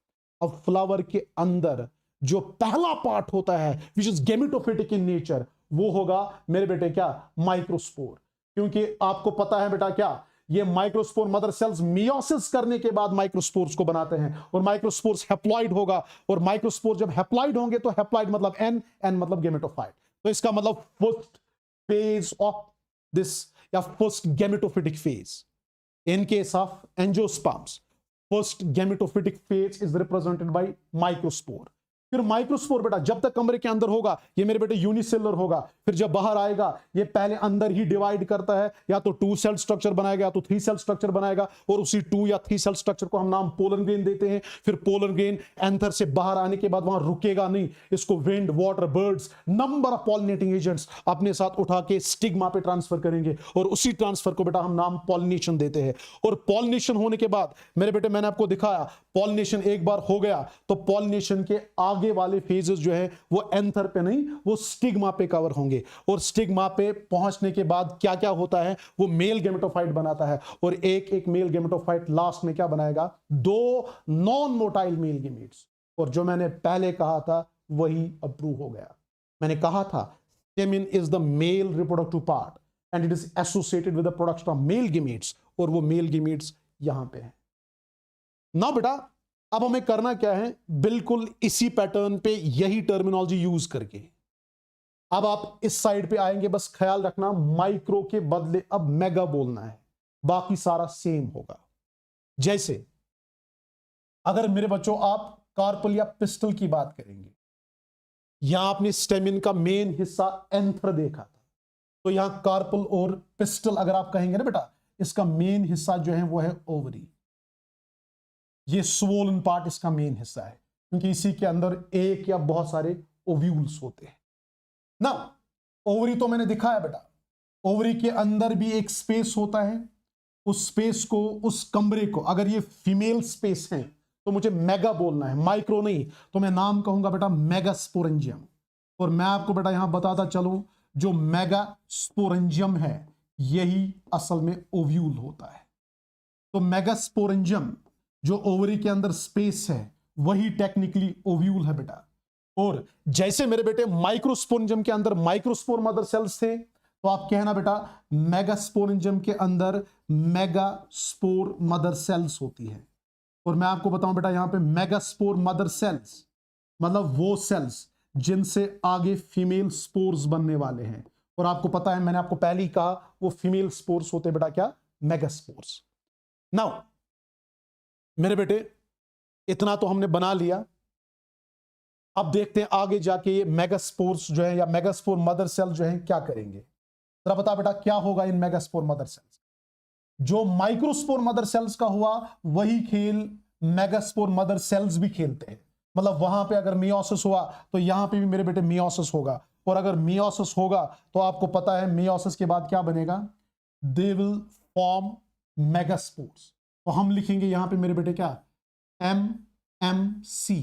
अब फ्लावर के अंदर जो पहला पार्ट होता है which is gametophytic in nature, वो होगा मेरे बेटे क्या, माइक्रोस्पोर। क्योंकि आपको पता है बेटा क्या, ये माइक्रोस्पोर मदर सेल्स मियोसिस करने के बाद माइक्रोस्पोर्स को बनाते हैं, और माइक्रोस्पोर्स हैप्लॉइड होगा, और माइक्रोस्पोर जब हैप्लॉइड होंगे तो हैप्लॉइड मतलब एन, एन मतलब गेमेटोफाइट। तो इसका मतलब फर्स्ट फेज ऑफ दिस या first gametophytic phase in case of angiosperms, first gametophytic phase is represented by microspore. फिर माइक्रोस्पोर बेटा जब तक कमरे के अंदर होगा ये मेरे बेटे यूनिसेलुलर होगा, फिर जब बाहर आएगा ये पहले अंदर ही डिवाइड करता है, या तो 2 सेल स्ट्रक्चर बनाएगा या तो 3 सेल स्ट्रक्चर बनाएगा, और उसी 2 या 3 सेल स्ट्रक्चर को हम नाम पोलर ग्रेन देते हैं। फिर पोलर ग्रेन एंथर से बाहर आने के बाद वहां रुकेगा नहीं, इसको wind, water, birds, number of pollinating agents अपने साथ उठा के स्टिग्मा पे ट्रांसफर करेंगे, और उसी ट्रांसफर को बेटा हम नाम पॉलिनेशन देते हैं। और पॉलिनेशन होने के बाद मेरे बेटे मैंने आपको दिखाया, पॉलिनेशन एक बार हो गया तो पॉलिनेशन के आगे वाले फेजेस जो है वो एंथर पे नहीं, वो स्टिग्मा पे कवर होंगे, और स्टिग्मा पे पहुंचने के बाद क्या क्या होता है, वो मेल गेमेटोफाइट बनाता है, और एक एक मेल गेमेटोफाइट लास्ट में क्या बनाएगा, 2 नॉन मोटाइल मेल गेमीट्स। और जो मैंने पहले कहा था वही अप्रूव हो गया। मैंने कहा था stamen is the male reproductive part and it is associated with the production of mail gametes, और वो मेल गेमीट्स यहां पे है ना बेटा। अब हमें करना क्या है, बिल्कुल इसी पैटर्न पे यही टर्मिनोलॉजी यूज करके अब आप इस साइड पे आएंगे, बस ख्याल रखना माइक्रो के बदले अब मेगा बोलना है, बाकी सारा सेम होगा। जैसे अगर मेरे बच्चों आप कार्पल या पिस्टल की बात करेंगे, यहां आपने स्टेमिन का मेन हिस्सा एंथर देखा था, तो यहां कार्पल और पिस्टल अगर आप कहेंगे ना बेटा, इसका मेन हिस्सा जो है वो है ओवरी, ये स्वोलन पार्ट इसका मेन हिस्सा है, क्योंकि इसी के अंदर एक या बहुत सारे ओव्यूल्स होते हैं ना। ओवरी तो मैंने दिखाया बेटा, ओवरी के अंदर भी एक स्पेस होता है, उस स्पेस को, उस कमरे को, अगर ये फीमेल स्पेस है तो मुझे मेगा बोलना है, माइक्रो नहीं, तो मैं नाम कहूंगा बेटा मेगास्पोरेंजियम। और मैं आपको बेटा यहां बताता चलूं, जो मेगास्पोरेंजियम है यही असल में ओव्यूल होता है। तो मेगास्पोरेंजियम जो ओवरी के अंदर स्पेस है वही टेक्निकली ओव्यूल है बेटा। और जैसे मेरे बेटे माइक्रोस्पोरेंजियम के अंदर माइक्रोस्पोर मदर सेल्स थे, तो आप कहना बेटा मेगास्पोरेंजियम के अंदर मेगास्पोर मदर सेल्स होती है। और मैं आपको बताऊं बेटा यहां पे मेगास्पोर मदर सेल्स मतलब वो सेल्स जिनसे आगे फीमेल स्पोर्स बनने वाले हैं। और आपको पता है, मैंने आपको पहले ही कहा, वो फीमेल स्पोर्स होते बेटा क्या, मेगास्पोर्स। नाउ मेरे बेटे इतना तो हमने बना लिया, अब देखते हैं आगे जाके ये मेगास्पोर्स जो है या मेगास्पोर मदर सेल जो है क्या करेंगे। जरा बता बेटा क्या होगा इन मेगास्पोर मदर सेल्स। जो माइक्रोस्पोर मदर सेल्स का हुआ वही खेल मेगास्पोर मदर सेल्स भी खेलते हैं। मतलब वहां पे अगर मियोसिस हुआ तो यहां पे भी मेरे बेटे मियोसिस होगा, और अगर मियोसिस होगा तो आपको पता है मियोसिस के बाद क्या बनेगा, दे विल फॉर्म मेगास्पोर्स। तो हम लिखेंगे यहां पे मेरे बेटे क्या, MMC।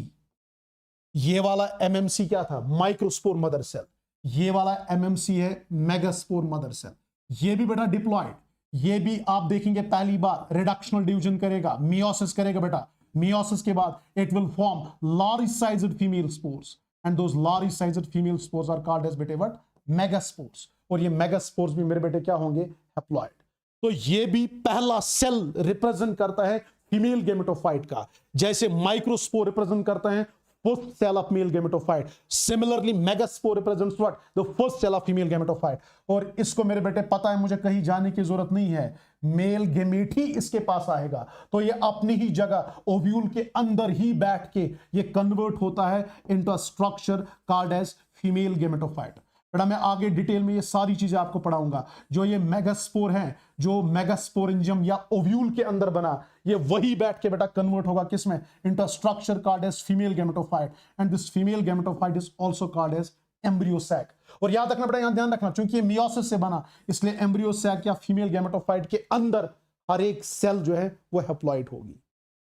ये वाला MMC क्या था, माइक्रोस्पोर मदर सेल, ये वाला MMC है मेगास्पोर मदर सेल। ये भी बेटा डिप्लॉयड, ये भी आप देखेंगे पहली बार रिडक्शनल डिवीजन करेगा, मियोसिस करेगा बेटा। मियोसिस के बाद it will form large sized female spores, and those large sized female spores are called as बेटे व्हाट, मेगास्पोर्स। और ये मेगास्पोर्स भी मेरे बेटे क्या होंगे, हैप्लॉयड। तो ये भी पहला सेल रिप्रेजेंट करता है फीमेल गेमेटोफाइट का, जैसे माइक्रोस्पोर रिप्रेजेंट करता है first cell of male gametophyte, similarly megaspore represents what, the first cell of female gametophyte. और इसको मेरे बेटे पता है, मुझे कहीं जाने की जरूरत नहीं है, मेल गेमेट ही इसके पास आएगा, तो ये अपनी ही जगह ओव्यूल के अंदर ही बैठ के ये कन्वर्ट होता है into a structure called as female gametophyte. बेटा मैं आगे डिटेल में ये सारी चीजें आपको पढ़ाऊंगा। जो ये मेगास्पोर हैं, जो मेगास्पोरेंजियम या ओव्यूल के अंदर बना, ये वही बैठ के बेटा कन्वर्ट होगा किसमें, into structure called as female gametophyte, and this female gametophyte is also called as embryo sac. और याद रखना बेटा, यहां ध्यान रखना, क्योंकि ये मियोसिस से बना, इसलिए एम्ब्रियो सैक या फीमेल गेमेटोफाइट के अंदर हर एक सेल जो है वो हैप्लॉइड होगी।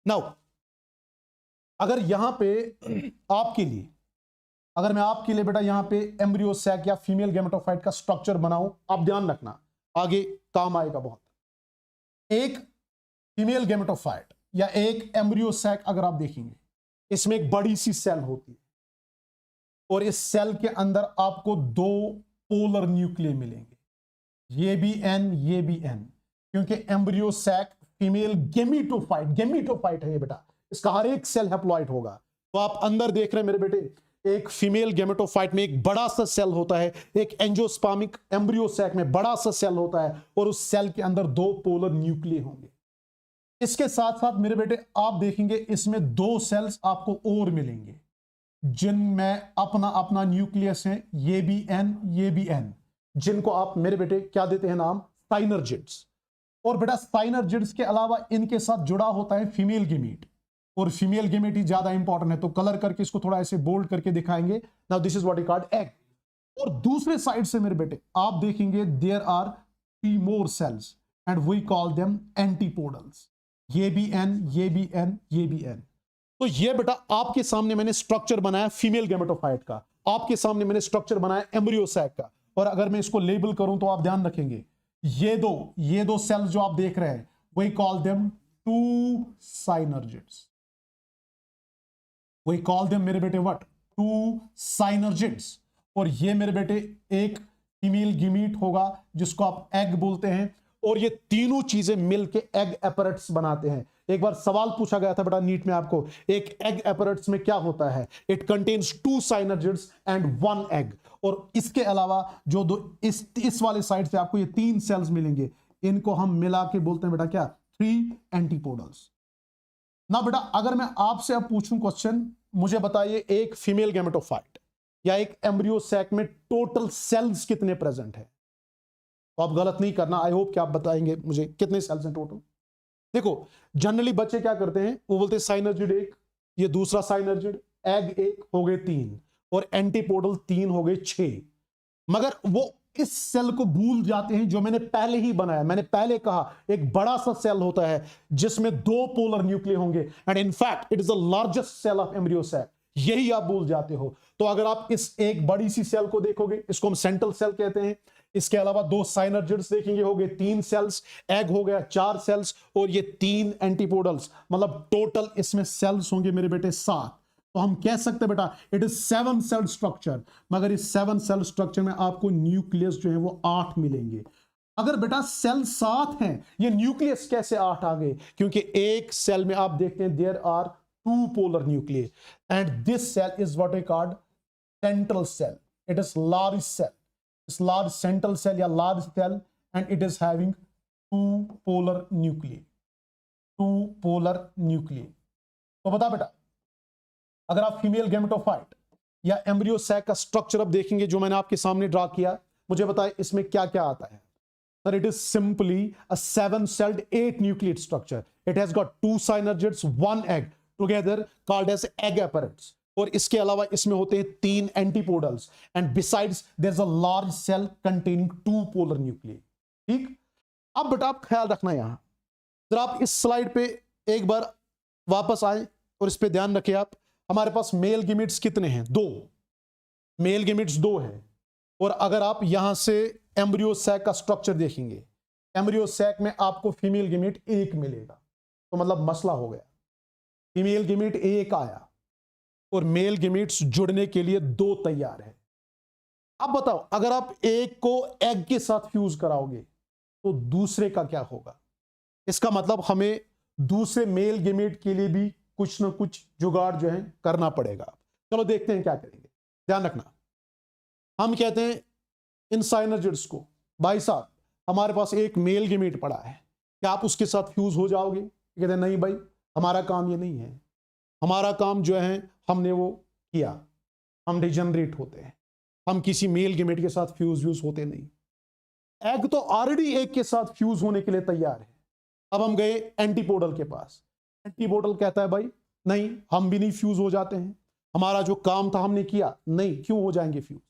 नाउ अगर यहां पे आपके लिए, अगर मैं आपके लिए बेटा यहां पे एम्ब्रियो सैक या फीमेल गेमेटोफाइट का स्ट्रक्चर बनाऊं, आप ध्यान रखना आगे काम आएगा बहुत। एक फीमेल गेमेटोफाइट या एक एम्ब्रियो सैक अगर आप देखेंगे, इसमें एक बड़ी सी सेल होती है, और इस सेल के अंदर आपको 2 पोलर न्यूक्लियस मिलेंगे, ये भी N ये भी N, क्योंकि एम्ब्रियो सैक फीमेल गेमेटोफाइट है ये बेटा, इसका हर एक सेल हैप्लॉइड होगा। तो आप अंदर देख रहे हैं मेरे बेटे, एक फीमेल गेमेटोफाइट में एक बड़ा सा सेल होता है, एक एंजियोस्पर्मिक एम्ब्रियो सैक में बड़ा सा सेल होता है, और उस सेल के अंदर 2 पोलर न्यूक्लियस होंगे। इसके साथ साथ मेरे बेटे आप देखेंगे इसमें 2 सेल्स आपको और मिलेंगे, जिनमें अपना अपना न्यूक्लियस है, ये भी एन, जिनको आप मेरे बेटे क्या देते हैं नाम, साइनर्जिड्स। और बेटा साइनर्जिड्स के अलावा इनके साथ जुड़ा होता है फीमेल गेमीट, और फीमेल गेमीट ही ज्यादा इंपॉर्टेंट है, तो कलर करके इसको थोड़ा ऐसे बोल्ड करके दिखाएंगे। Now this is what we called egg. और दूसरे साइड से मेरे बेटे आप देखेंगे there are 3 more cells and we call them antipodals, ये भी एन, ये भी एन, ये भी एन। तो ये बेटा आपके सामने मैंने स्ट्रक्चर बनाया फीमेल गैमेटोफाइट का, आपके सामने मैंने स्ट्रक्चर बनाया एम्ब्रियो सैक का। और अगर मैं इसको लेबल करूं तो आप ध्यान रखेंगे, ये दो सेल्स जो आप देख रहे हैं, we call them 2 synergids, we call them मेरे बेटे व्हाट, 2 साइनर्जिड्स। और ये मेरे बेटे एक फीमेल गिमीट होगा जिसको आप एग बोलते हैं, और ये तीनों चीजें मिलके एग एपरेट्स बनाते हैं। एक बार सवाल पूछा गया था बेटा नीट में आपको, एक एग एपरेट्स में क्या होता है, इट कंटेन्स 2 साइनर्जिड्स एंड 1 एग। और इसके अलावा जो दो इस वाले साइड से आपको ये 3 सेल्स मिलेंगे, इनको हम मिला के बोलते हैं बेटा क्या, 3 एंटीपोडल्स। ना बेटा अगर मैं आपसे अब पूछूं क्वेश्चन, मुझे बताइए एक फीमेल गैमेटोफाइट या एक एम्ब्रियो सैक में टोटल सेल्स कितने प्रेजेंट है। तो आप गलत नहीं करना, आई होप कि आप बताएंगे मुझे कितने सेल्स हैं टोटल। देखो जनरली बच्चे क्या करते हैं, वो बोलते हैं साइनर्जिड एक, ये दूसरा साइनर्जिड, एग एक, हो गए 3, और एंटीपोडल 3 हो गए 6। मगर वो इस सेल को भूल जाते हैं जो मैंने पहले ही बनाया। मैंने पहले कहा एक बड़ा सा सेल होता है जिसमें 2 पोलर न्यूक्लिय होंगे, and in fact it is the largest cell of embryo sac, यही आप भूल जाते हो। तो अगर आप इस एक बड़ी सी सेल को देखोगे, इसको हम सेंट्रल सेल कहते हैं, इसके अलावा 2 साइनर्जिड्स देखेंगे, हो गए 3 सेल्स, एग हो गया 4 सेल्स, और ये 3 एंटीपोडल्स, मतलब टोटल इसमें सेल्स होंगे मेरे बेटे 7। तो हम कह सकते हैं बेटा इट इज 7 सेल स्ट्रक्चर, मगर इस 7 सेल स्ट्रक्चर में आपको न्यूक्लियस जो है वो 8 मिलेंगे। अगर बेटा सेल 7 हैं, ये न्यूक्लियस कैसे 8 आ गए, क्योंकि एक सेल में आप देखते हैं there are 2 polar nuclei, and this cell is what we called central cell, it is large cell, इस लार्ज सेंट्रल सेल या large cell, and it is having 2 polar nuclei, 2 polar nuclei. तो बता बेटा अगर आप फीमेल गैमेटोफाइट या embryo sac का structure अब देखेंगे जो मैंने आपके सामने ड्रा किया, मुझे बताएं इसमें क्या क्या आता है। Sir it is simply a 7-celled 8 nucleate structure. It has got 2 synergids, 1 egg together called as egg apparatus. और इसके अलावा इसमें होते हैं 3 antipodals, and besides there is a large cell containing 2 polar nuclei. ठीक, अब बेटा आप ख्याल रखना यहां, जरा आप इस स्लाइड पे एक बार वापस आए और इस पे ध्यान रखें आप। हमारे पास मेल गेमिट्स कितने हैं, 2 मेल गेमिट्स 2 हैं। और अगर आप यहां से एम्ब्रियो सैक का स्ट्रक्चर देखेंगे, एम्ब्रियो सैक में आपको फीमेल गेमिट 1 मिलेगा, तो मतलब मसला हो गया, फीमेल गेमिट 1 आया और मेल गेमिट्स जुड़ने के लिए 2 तैयार है। अब बताओ अगर आप एक को एग के साथ फ्यूज कराओगे तो दूसरे का क्या होगा। इसका मतलब हमें दूसरे मेल गेमिट के लिए भी कुछ ना कुछ जुगाड़ जो है करना पड़ेगा। चलो देखते हैं क्या करेंगे। ध्यान रखना, हम कहते हैं इन साइनर्जिड्स को, भाई साहब हमारे पास एक मेल गेमीट पड़ा है, क्या आप उसके साथ फ्यूज हो जाओगे। कहते हैं नहीं भाई, हमारा काम ये नहीं है, हमारा काम जो है हमने वो किया, हम डिजनरेट होते हैं, हम किसी मेल गेमीट के साथ फ्यूज होते नहीं। एग तो ऑलरेडी एक के साथ फ्यूज होने के लिए तैयार है। अब हम गए एंटीपोडल के पास, एंटीपोडल कहता है भाई नहीं, हम भी नहीं फ्यूज हो जाते हैं, हमारा जो काम था हमने किया, नहीं क्यों हो जाएंगे फ्यूज।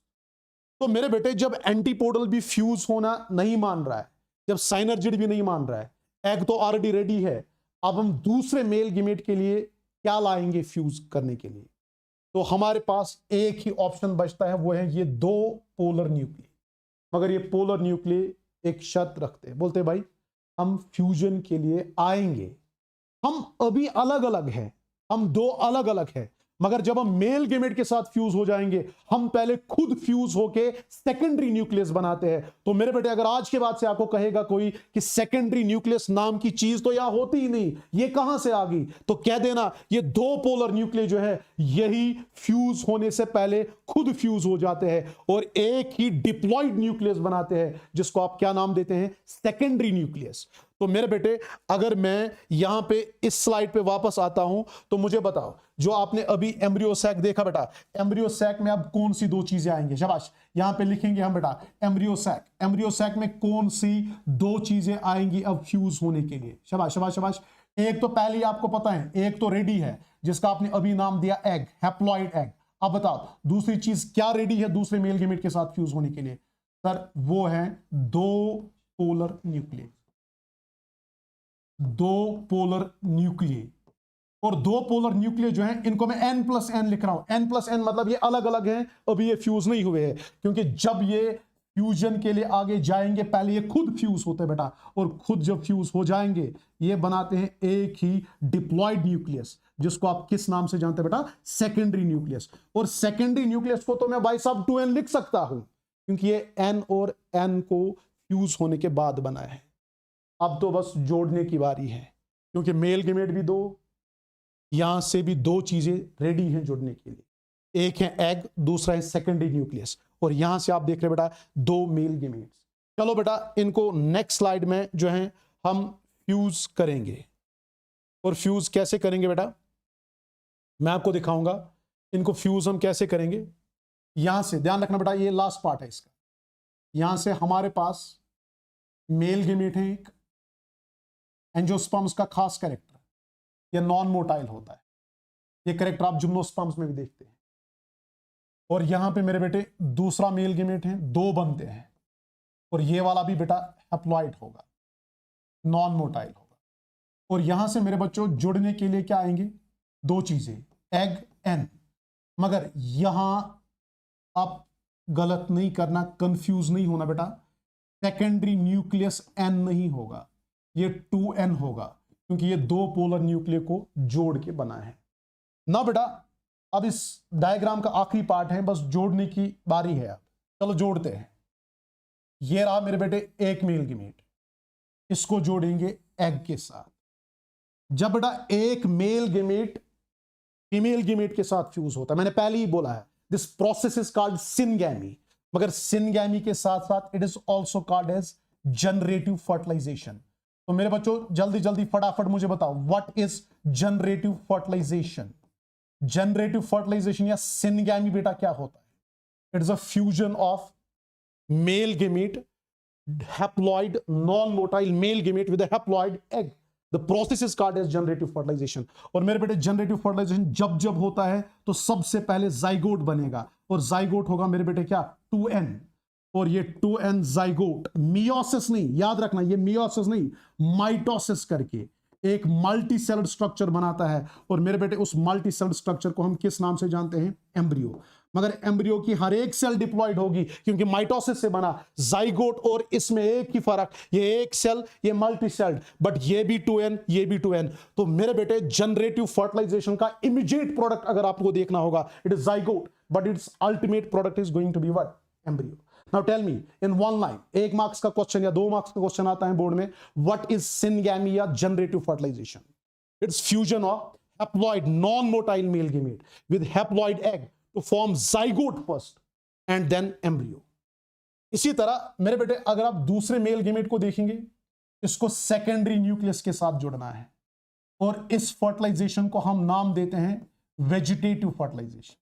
तो मेरे बेटे जब एंटीपोडल भी फ्यूज होना नहीं मान रहा है, जब साइनर्जिड भी नहीं मान रहा है, एग तो ऑलरेडी रेडी है, अब हम दूसरे मेल गेमेट के लिए क्या लाएंगे फ्यूज करने के लिए। तो हमारे पास एक ही ऑप्शन बचता है, वो है ये 2 पोलर न्यूक्लिय। मगर ये पोलर न्यूक्लिय एक शर्त रखते हैं, बोलते भाई हम फ्यूजन के लिए आएंगे, हम अभी अलग अलग हैं, हम 2 अलग अलग हैं, मगर जब हम मेल गेमेट के साथ फ्यूज हो जाएंगे, हम पहले खुद फ्यूज होके सेकेंडरी न्यूक्लियस बनाते हैं। तो मेरे बेटे अगर आज के बाद से आपको कहेगा कोई कि सेकेंडरी न्यूक्लियस नाम की चीज तो यहां होती ही नहीं, ये कहां से आ गई, तो कह देना ये 2 पोलर न्यूक्लिय जो है यही फ्यूज होने से पहले खुद फ्यूज हो जाते हैं और एक ही डिप्लॉयड न्यूक्लियस बनाते हैं, जिसको आप क्या नाम देते हैं, सेकेंडरी न्यूक्लियस। तो मेरे बेटे अगर मैं यहां पे इस स्लाइड पे वापस आता हूं तो मुझे बताओ, जो आपने अभी एम्ब्रियो सैक देखा बेटा, एम्ब्रियो सैक में अब कौन सी दो चीजें आएंगी, शाबाश, यहां पे लिखेंगे हम बेटा एम्ब्रियो सैक में कौन सी दो चीजें आएंगी अब फ्यूज होने के लिए, शाबाश शाबाश शाबाश। एक तो पहले ही आपको पता है, एक तो रेडी है जिसका आपने अभी नाम दिया एग, हैप्लॉइड एग। अब बताओ दूसरी चीज क्या रेडी है दूसरे मेल गेमेट के साथ फ्यूज होने के लिए, सर वो है दो पोलर न्यूक्लियस, दो पोलर न्यूक्लियस। और दो पोलर न्यूक्लियस जो है इनको मैं n+n लिख रहा हूं, n+n मतलब ये अलग अलग हैं, अभी ये फ्यूज नहीं हुए हैं, क्योंकि जब ये फ्यूजन के लिए आगे जाएंगे पहले ये खुद फ्यूज होते हैं बेटा, और खुद जब फ्यूज हो जाएंगे ये बनाते हैं एक ही डिप्लॉयड न्यूक्लियस, जिसको आप किस नाम से जानते हैं बेटा, सेकेंडरी न्यूक्लियस। और सेकेंडरी न्यूक्लियस को तो मैं भाई साहब 2n लिख सकता हूं, क्योंकि ये n और n को फ्यूज होने के बाद बना है। अब तो बस जोड़ने की बारी है, क्योंकि मेल गेमेट भी दो, यहां से भी दो चीजें रेडी हैं जुड़ने के लिए, एक है एग, दूसरा है सेकेंडरी न्यूक्लियस, और यहां से आप देख रहे बेटा दो मेल गेमेट्स। चलो बेटा इनको नेक्स्ट स्लाइड में जो है हम फ्यूज करेंगे, और फ्यूज कैसे करेंगे बेटा मैं आपको दिखाऊंगा, इनको फ्यूज हम कैसे करेंगे। यहां से ध्यान रखना बेटा, ये लास्ट पार्ट है इसका, यहां से हमारे पास मेल गेमेट है एक, एंजियोस्पर्म्स का खास कैरेक्टर, यह नॉन मोटाइल होता है, ये कैरेक्टर आप जिम्नोस्पर्म्स में भी देखते हैं। और यहां पे मेरे बेटे दूसरा मेल गेमेट है, दो बनते हैं, और ये वाला भी बेटा हैप्लॉइड होगा, नॉन मोटाइल होगा। और यहां से मेरे बच्चों जुड़ने के लिए क्या आएंगे, दो चीजें, एग एन। मगर यहां आप गलत नहीं करना, कंफ्यूज नहीं होना बेटा, सेकेंडरी न्यूक्लियस एन नहीं होगा, ये 2n होगा, क्योंकि ये दो पोलर न्यूक्लियर को जोड़ के बना है ना बेटा। अब इस डायग्राम का आखिरी पार्ट है, बस जोड़ने की बारी है। अब चलो जोड़ते हैं। ये रहा मेरे बेटे एक मेल गेमेट, इसको जोड़ेंगे एग के साथ। जब बेटा एक मेल गेमेट फीमेल गेमेट के साथ फ्यूज होता है, मैंने पहले ही बोला है this process is called syngamy, मगर सिनगैमी के साथ साथ it is also called as generative fertilization. तो मेरे बच्चों जल्दी जल्दी फटाफट मुझे बताओ what is generative fertilization. Generative fertilization या सिनगैमी बेटा क्या होता है, it is a fusion of male gamete, haploid non motile male gamete with a haploid egg. The process is called as generative fertilization. और मेरे बेटे जनरेटिव फर्टिलाइजेशन जब जब होता है तो सबसे पहले जाइगोट बनेगा, और जाइगोट होगा मेरे बेटे क्या, 2n। और ये 2n जाइगोट, मियोसिस नहीं, याद रखना ये मियोसिस नहीं, माइटोसिस करके एक मल्टी सेल्ड स्ट्रक्चर बनाता है। और मेरे बेटे उस मल्टी सेल्ड स्ट्रक्चर को हम किस नाम से जानते हैं, एम्ब्रियो। मगर एम्ब्रियो की हर एक सेल डिप्लॉयड होगी, क्योंकि माइटोसिस से बना। जाइगोट और इसमें एक ही फर्क, ये एक सेल, ये मल्टी सेल्ड, बट ये भी 2n, ये भी 2n। तो मेरे बेटे जनरेटिव फर्टिलाइजेशन का इमीडिएट प्रोडक्ट अगर आपको देखना होगा, it is zygote, but its ultimate product is going to be what, embryo. Now tell me in one line, 1 marks का क्वेश्चन या 2 मार्क्स का क्वेश्चन आता है बोर्ड में, व्हाट इज सिनगैमी या generative fertilization. It's fusion of haploid non motile male gamete with haploid egg to form zygote first and then embryo। इसी तरह मेरे बेटे अगर आप दूसरे मेल गेमेट को देखेंगे, इसको सेकेंडरी न्यूक्लियस के साथ जुड़ना है, और इस फर्टिलाइजेशन को हम नाम देते हैं वेजिटेटिव फर्टिलाइजेशन।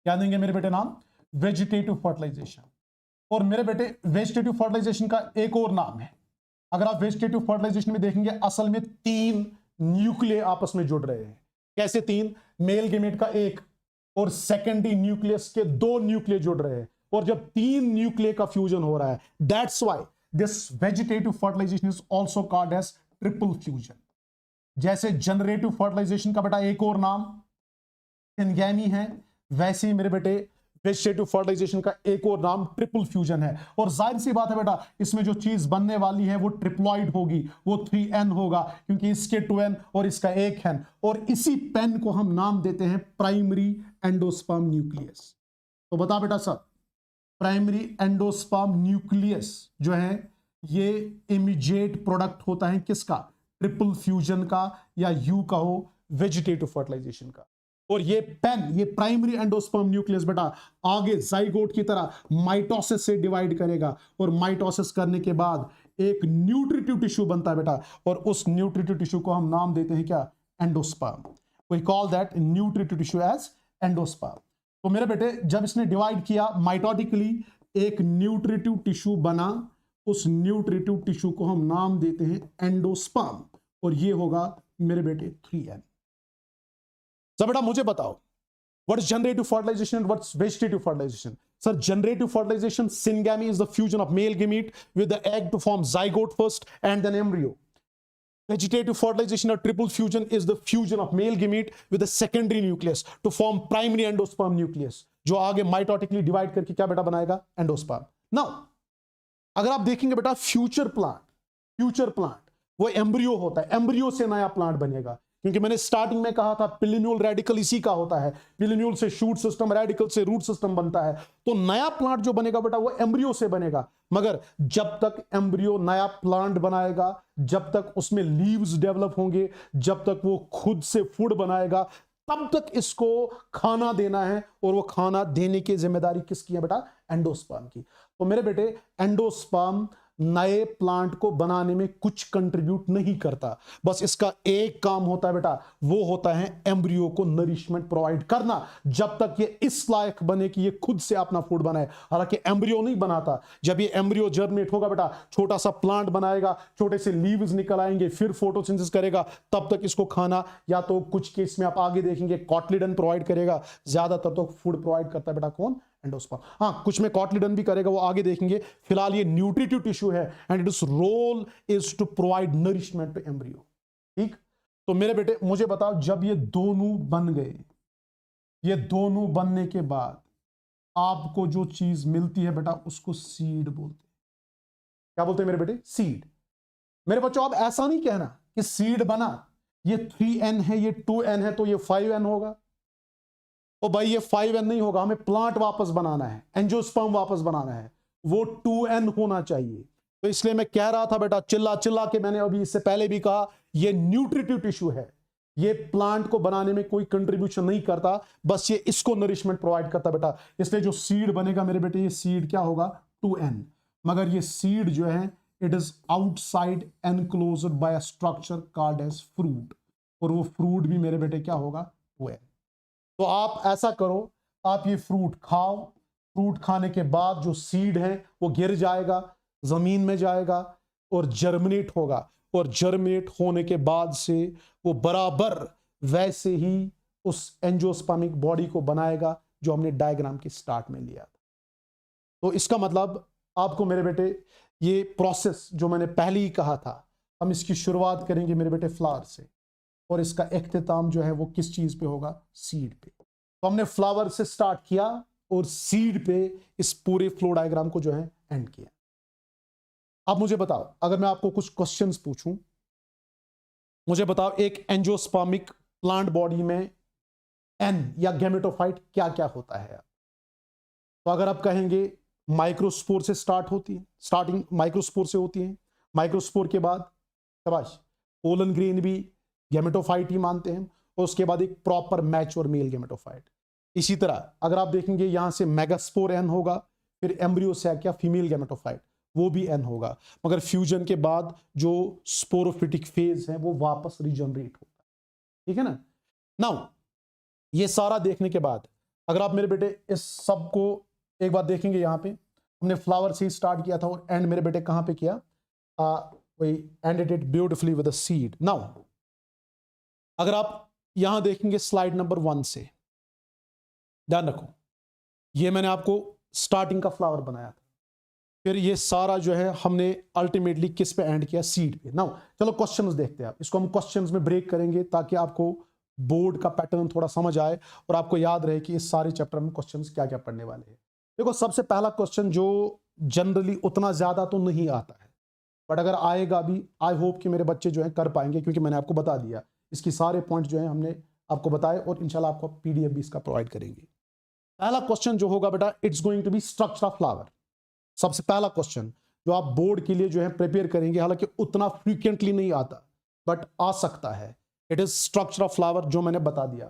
क्या देंगे मेरे बेटे नाम, वेजिटेटिव फर्टिलाइजेशन। और मेरे बेटे वेजिटेटिव फर्टिलाइजेशन का एक और नाम है, अगर आप वेजिटेटिव फर्टिलाइजेशन में देखेंगे असल में 3 न्यूक्लिय आपस में जुड़ रहे हैं। कैसे 3, मेल गेमेट का एक और सेकेंडरी न्यूक्लियस के 2 न्यूक्लिय जुड़ रहे हैं, और जब 3 न्यूक्लिय का फ्यूजन हो रहा है, that's why this vegetative fertilization is also called as triple fusion. जैसे जनरेटिव फर्टिलाइजेशन का बेटा एक और नाम सिनगैमी है, वैसे ही मेरे बेटे वेजिटेटिव फर्टिलाइजेशन का एक और नाम ट्रिपल फ्यूजन है। और जाहिर सी बात है बेटा, इसमें जो चीज बनने वाली है वो ट्रिप्लॉइड होगी, वो 3n होगा, क्योंकि इसके 2n और इसका 1n। और इसी पेन को हम नाम देते हैं प्राइमरी एंडोस्पर्म न्यूक्लियस। तो बता बेटा सब, प्राइमरी एंडोस्पर्म न्यूक्लियस जो है ये इमीडिएट प्रोडक्ट होता है किसका, ट्रिपल फ्यूजन का, या यू कहो वेजिटेटिव फर्टिलाइजेशन का। और ये पेन, ये प्राइमरी एंडोस्पर्म न्यूक्लियस बेटा आगे जाइगोट की तरह माइटोसिस से डिवाइड करेगा, और माइटोसिस करने के बाद एक न्यूट्रिटिव टिश्यू बनता है बेटा, और उस न्यूट्रिटिव टिश्यू को हम नाम देते हैं क्या, endosperm. We call that nutritive tissue as endosperm. तो मेरे बेटे जब इसने डिवाइड किया माइटोटिकली, एक न्यूट्रिटिव टिश्यू बना, उस न्यूट्रिटिव टिश्यू को हम नाम देते हैं एंडोस्पर्म, और ये होगा मेरे बेटे 3n। सब बेटा मुझे बताओ, what is generative fertilization and what's vegetative fertilization? Sir, generative fertilization, syngamy is the fusion of male gamete with the egg to form zygote first and then embryo. Vegetative fertilization or triple fusion is the fusion of male gamete with the secondary nucleus to form primary endosperm nucleus, जो आगे mitotically divide करके क्या बेटा बनाएगा, endosperm. Now अगर आप देखेंगे बेटा फ्यूचर प्लांट वो एम्ब्रियो होता है, एम्ब्रियो से नया प्लांट बनेगा, क्योंकि मैंने स्टार्टिंग में कहा था पिलिन्यूल रेडिकल इसी का होता है, पिलिन्यूल से शूट सिस्टम, रेडिकल से रूट सिस्टम बनता है। तो नया प्लांट जो बनेगा बेटा वो एम्ब्रियो से बनेगा, मगर जब तक एम्ब्रियो नया प्लांट बनाएगा, जब तक उसमें लीव्स डेवलप होंगे, जब तक वो खुद से फूड बनाएगा, तब तक इसको खाना देना है, और वो खाना देने की जिम्मेदारी किसकी है बेटा, एंडोस्पर्म की। तो मेरे बेटे एंडोस्पर्म नए प्लांट को बनाने में कुछ कंट्रीब्यूट नहीं करता, बस इसका एक काम होता है बेटा, वो होता है एम्ब्रियो को नरिशमेंट प्रोवाइड करना, जब तक ये इस लायक बने कि ये खुद से अपना फूड बनाए। हालांकि एम्ब्रियो नहीं बनाता, जब ये एम्ब्रियो जर्मिनेट होगा बेटा, छोटा सा प्लांट बनाएगा, छोटे से लीव्स निकल आएंगे, फिर फोटोसिंथेसिस करेगा, तब तक इसको खाना या तो कुछ केस में आप आगे देखेंगे कॉटलिडन प्रोवाइड करेगा, ज्यादातर तो फूड प्रोवाइड करता है बेटा कौन, एंडोस्पर्म। हाँ, कुछ में कॉटलिडन भी करेगा, वो आगे देखेंगे। फिलहाल ये न्यूट्रिटिव टिश्यू है and its role is to provide nourishment to embryo. ठीक, तो मेरे बेटे मुझे बताओ, जब ये दोनों बन गए, ये दोनों बनने के बाद आपको जो चीज मिलती है बेटा उसको सीड बोलते हैं। क्या बोलते हैं मेरे बेटे, सीड। मेरे बच्चों आप ऐसा नहीं कहना कि सीड बना, ये 3n है, ये 2n है, तो ये 5n होगा। ओ भाई ये 5n नहीं होगा, हमें प्लांट वापस बनाना है, एंजियोस्पर्म वापस बनाना है, वो 2n होना चाहिए। तो इसलिए मैं कह रहा था बेटा, चिल्ला चिल्ला के, मैंने अभी इससे पहले भी कहा, ये न्यूट्रिटिव टिश्यू है, ये प्लांट को बनाने में कोई कंट्रीब्यूशन नहीं करता, बस ये इसको नरिशमेंट प्रोवाइड करता बेटा। इसलिए जो सीड बनेगा मेरे बेटे, ये सीड क्या होगा, 2n। मगर ये सीड जो है it is outside enclosed by a structure called as fruit, और वो फ्रूट भी मेरे बेटे क्या होगा, 2n। तो आप ऐसा करो, आप ये फ्रूट खाओ, फ्रूट खाने के बाद जो सीड है वो गिर जाएगा, जमीन में जाएगा और जर्मिनेट होगा, और जर्मिनेट होने के बाद से वो बराबर वैसे ही उस एंजियोस्पर्मिक बॉडी को बनाएगा जो हमने डायग्राम के स्टार्ट में लिया था। तो इसका मतलब आपको मेरे बेटे ये प्रोसेस जो मैंने पहले ही कहा था, हम इसकी शुरुआत करेंगे मेरे बेटे फ्लावर से, और इसका इख्तिताम जो है वो किस चीज पे होगा, सीड पे। तो हमने फ्लावर से स्टार्ट किया और सीड पे इस पूरे फ्लो डायग्राम को जो है एंड किया। अब मुझे बताओ, अगर मैं आपको कुछ क्वेश्चंस पूछूं, मुझे बताओ एक एंजियोस्पर्मिक प्लांट बॉडी में एन या गैमेटोफाइट क्या क्या होता है। तो अगर आप कहेंगे माइक्रोस्पोर से स्टार्ट होती है, स्टार्टिंग माइक्रोस्पोर से होती है, माइक्रोस्पोर के बाद शाबाश पोलन ग्रेन भी गैमेटोफाइट ही मानते हैं, और उसके बाद एक प्रॉपर मैच्योर मेल गैमेटोफाइट। इसी तरह अगर आप देखेंगे यहां से मेगास्पोर एन होगा, फिर एम्ब्रियो सैक या फीमेल गैमेटोफाइट वो भी एन होगा, मगर फ्यूजन के बाद जो स्पोरोफिटिक फेज है वो वापस रिजनरेट होता है। ठीक है ना। नाउ ये सारा देखने के बाद अगर आप मेरे बेटे इस सब को एक बार देखेंगे, यहां पे हमने फ्लावर से ही स्टार्ट किया था और एंड मेरे बेटे कहां पे किया, वही ended it beautifully with a seed. Now अगर आप यहां देखेंगे स्लाइड नंबर 1 से, ध्यान रखो ये मैंने आपको स्टार्टिंग का फ्लावर बनाया था, फिर ये सारा जो है हमने अल्टीमेटली किस पे एंड किया, सीड पे। नाउ चलो क्वेश्चंस देखते हैं, आप इसको हम क्वेश्चंस में ब्रेक करेंगे ताकि आपको बोर्ड का पैटर्न थोड़ा समझ आए और आपको याद रहे कि इस सारे चैप्टर में क्वेश्चंस क्या क्या पढ़ने वाले हैं। देखो सबसे पहला क्वेश्चन जो जनरली उतना ज्यादा तो नहीं आता है, बट अगर आएगा भी, आई होप कि मेरे बच्चे जो है कर पाएंगे, क्योंकि मैंने आपको बता दिया इसकी सारे पॉइंट जो है हमने आपको बताए, और इंशाल्लाह आपको पीडीएफ भी इसका प्रोवाइड करेंगे। पहला क्वेश्चन जो होगा बेटा, it's going to be structure of flower. सबसे पहला क्वेश्चन जो आप बोर्ड के लिए जो है प्रिपेयर करेंगे, हालांकि उतना फ्रीक्वेंटली नहीं आता बट आ सकता है, it is structure of flower जो मैंने बता दिया।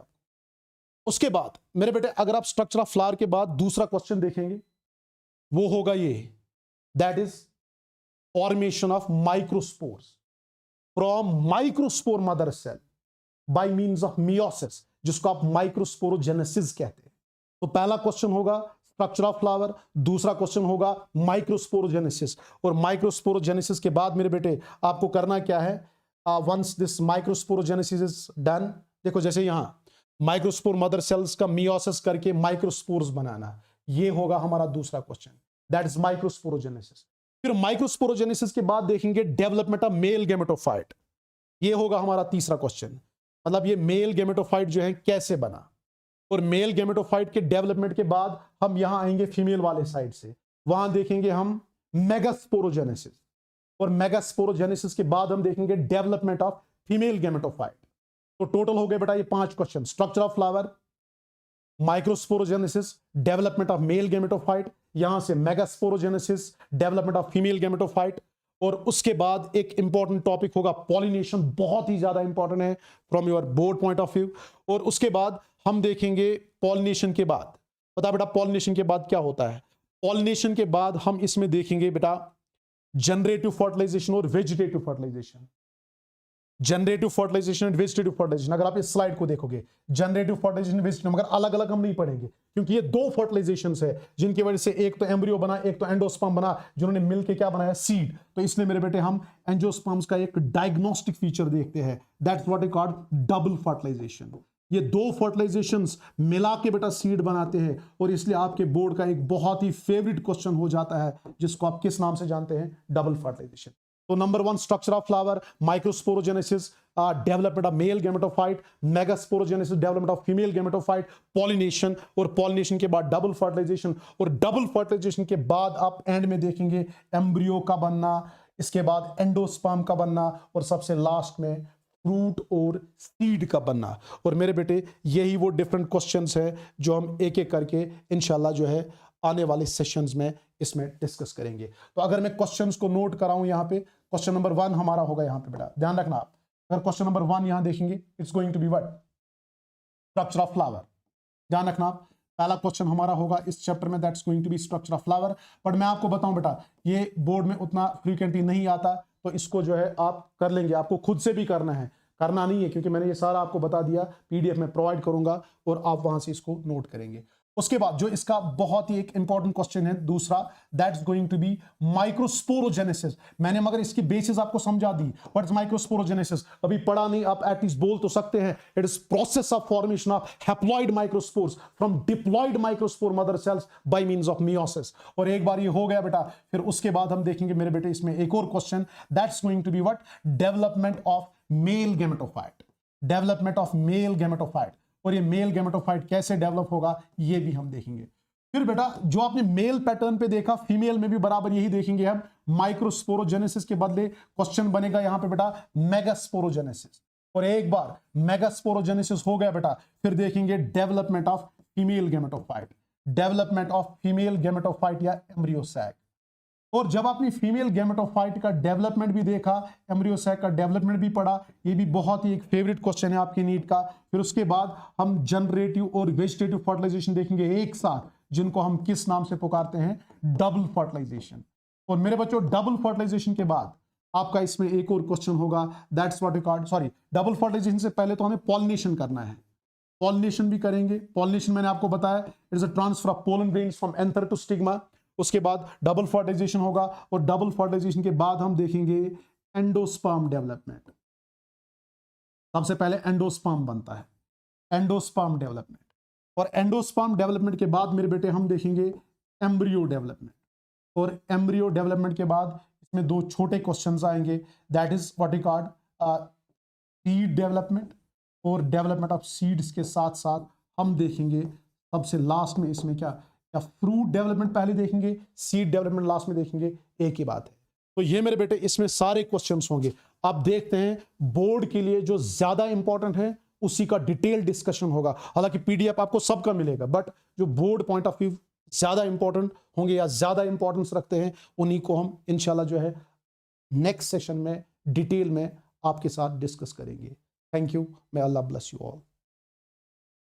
उसके बाद मेरे बेटे अगर आप स्ट्रक्चर ऑफ फ्लावर के बाद दूसरा क्वेश्चन देखेंगे वो होगा ये, that is formation of microspores from microspore mother cell. By means of meiosis, जिसको आप माइक्रोस्पोरोजेनेसिस कहते हैं। तो पहला क्वेश्चन होगा स्ट्रक्चर ऑफ फ्लावर, दूसरा क्वेश्चन होगा माइक्रोस्पोरोजेनेसिस। और माइक्रोस्पोरोजेनेसिस के बाद मेरे बेटे आपको करना क्या है, once this microsporogenesis is done, देखो जैसे यहां माइक्रोस्पोर मदर सेल्स का मियोसिस करके माइक्रोस्पोर्स बनाना, ये होगा हमारा दूसरा क्वेश्चन, दैट इज माइक्रोस्पोरोजेनेसिस। फिर माइक्रोस्पोरोजेनेसिस के बाद देखेंगे डेवलपमेंट ऑफ मेल गेमेटोफाइट, ये होगा हमारा तीसरा क्वेश्चन, मतलब ये मेल गेमेटोफाइट जो है कैसे बना। और मेल गेमेटोफाइट के डेवलपमेंट के बाद हम यहां आएंगे फीमेल वाले साइड से, वहां देखेंगे हम मेगास्पोरोजेनेसिस, और मेगास्पोरोजेनेसिस के बाद हम देखेंगे डेवलपमेंट ऑफ फीमेल गेमेटोफाइट। तो टोटल हो गए बेटा ये 5 question, structure of flower, microsporogenesis, development of male gametophyte, यहां से megasporogenesis, development of female gametophyte, और उसके बाद एक इंपॉर्टेंट टॉपिक होगा पॉलिनेशन, बहुत ही ज्यादा इंपॉर्टेंट है from your board point of view. और उसके बाद हम देखेंगे पॉलिनेशन के बाद, पता बेटा पॉलिनेशन के बाद क्या होता है, पॉलिनेशन के बाद हम इसमें देखेंगे बेटा जनरेटिव फर्टिलाइजेशन और vegetative fertilization. Generative fertilization and vegetative fertilization, अगर आप इस स्लाइड को देखोगे जनरेटिव फर्टिलाइजेशन वेजिटेटिव, मगर अलग अलग हम नहीं पढ़ेंगे क्योंकि ये 2 फर्टिलाइजेशंस है जिनकी वजह से एक तो एम्ब्रियो बना, एक तो एंडोस्पर्म बना, जिन्होंने मिलकर क्या बनाया, सीड। तो इसलिए मेरे बेटे हम एंजियोस्पर्म्स का एक डायग्नोस्टिक फीचर देखते हैं, that's what is called double fertilization. ये 2 फर्टिलाइजेशंस मिला के बेटा सीड बनाते हैं, और इसलिए आपके बोर्ड का एक बहुत ही फेवरेट क्वेश्चन हो जाता है जिसको आप किस नाम से जानते हैं, डबल फर्टिलाइजेशन। तो number 1 structure of flower, microsporogenesis, development of male gametophyte, megasporogenesis, development of female gametophyte, pollination, और पॉलिनेशन के बाद डबल फर्टिलाइजेशन, और डबल फर्टिलाइजेशन के बाद आप एंड में देखेंगे एम्ब्रियो का बनना, इसके बाद एंडोस्पर्म का बनना, और सबसे लास्ट में फ्रूट और सीड का बनना। और मेरे बेटे यही वो डिफरेंट क्वेश्चंस है जो हम एक एक करके इंशाल्लाह जो है आने वाले सेशंस में इसमें डिस्कस करेंगे। तो अगर मैं क्वेश्चंस को नोट कराऊं, यहां पे क्वेश्चन नंबर 1 हमारा होगा, यहां पे बेटा ध्यान रखना आप, अगर क्वेश्चन नंबर 1 यहां देखेंगे, it's going to be what, structure of flower. ध्यान रखना आप, पहला क्वेश्चन हमारा होगा इस चैप्टर में, that's going to be structure of flower. But मैं आपको बताऊं बेटा ये बोर्ड में उतना फ्रीक्वेंटली नहीं आता, तो इसको जो है आप कर लेंगे, आपको खुद से भी करना है, करना नहीं है क्योंकि मैंने ये सारा आपको बता दिया, पीडीएफ में प्रोवाइड करूंगा और आप वहां से इसको नोट करेंगे। उसके बाद जो इसका बहुत ही एक इंपॉर्टेंट क्वेश्चन है दूसरा, that's going to be microsporogenesis. मैंने मगर इसकी बेसिस आपको समझा दी, व्हाट इज माइक्रोस्पोरोजेनेसिस अभी पढ़ा नहीं, आप एटलीस्ट बोल तो सकते हैं, it is process of formation of haploid microspores from diploid microspore mother sales bye means of meiosis. और एक बार ये हो गया बेटा, फिर उसके बाद हम देखेंगे मेरे बेटे इसमें एक और question, that's going to be what, development of male gametophyte, development of male gametophyte, और ये मेल गेमेटोफाइट कैसे डेवलप होगा ये भी हम देखेंगे। फिर बेटा जो आपने मेल पैटर्न पे देखा, फीमेल में भी बराबर यही देखेंगे हम, माइक्रोस्पोरोजेनेसिस के बदले क्वेश्चन बनेगा यहां पे बेटा मेगास्पोरोजेनेसिस। और एक बार मेगास्पोरोजेनेसिस हो गया बेटा, फिर देखेंगे development of female gametophyte, development of female gametophyte या एम्ब्रियो सैक। और जब आपने फीमेल गेमेटोफाइट का डेवलपमेंट भी देखा, एम्ब्रियो सैक का डेवलपमेंट भी पढ़ा, ये भी बहुत ही एक फेवरेट क्वेश्चन है आपकी नीट का। फिर उसके बाद हम जनरेटिव और वेजिटेटिव फर्टिलाइजेशन देखेंगे एक साथ, जिनको हम किस नाम से पुकारते हैं, डबल फर्टिलाइजेशन। और मेरे बच्चों डबल फर्टिलाइजेशन के बाद आपका इसमें एक और क्वेश्चन होगा, that's what you called, sorry double fertilization से पहले तो हमें पॉलिनेशन करना है, पॉलिनेशन भी करेंगे। पॉलिनेशन मैंने आपको बताया it is a transfer of pollen grains from anther to stigma. उसके बाद डबल फर्टिलाइजेशन होगा, और डबल फर्टिलाइजेशन के बाद हम देखेंगे एंडोस्पर्म डेवलपमेंट। सबसे पहले एंडोस्पर्म बनता है, एंडोस्पर्म डेवलपमेंट, और एंडोस्पर्म डेवलपमेंट के बाद मेरे बेटे हम देखेंगे एम्ब्रियो डेवलपमेंट। और एम्ब्रियो डेवलपमेंट के बाद इसमें 2 छोटे क्वेश्चंस आएंगे, that is what you called seed development, और डेवलपमेंट ऑफ सीड्स के साथ साथ हम देखेंगे सबसे लास्ट में इसमें क्या, या फ्रूट डेवलपमेंट पहले देखेंगे, सीड डेवलपमेंट लास्ट में देखेंगे, एक ही बात है। तो ये मेरे बेटे इसमें सारे क्वेश्चंस होंगे। अब देखते हैं बोर्ड के लिए जो ज्यादा इंपॉर्टेंट है उसी का डिटेल डिस्कशन होगा। हालांकि पीडीएफ आपको सबका मिलेगा, बट जो बोर्ड पॉइंट ऑफ व्यू ज्यादा इंपॉर्टेंट होंगे या ज्यादा इंपॉर्टेंस रखते हैं, उन्हीं को हम इंशाल्लाह जो है नेक्स्ट सेशन में डिटेल में आपके साथ डिस्कस करेंगे। Thank you, may Allah bless you all.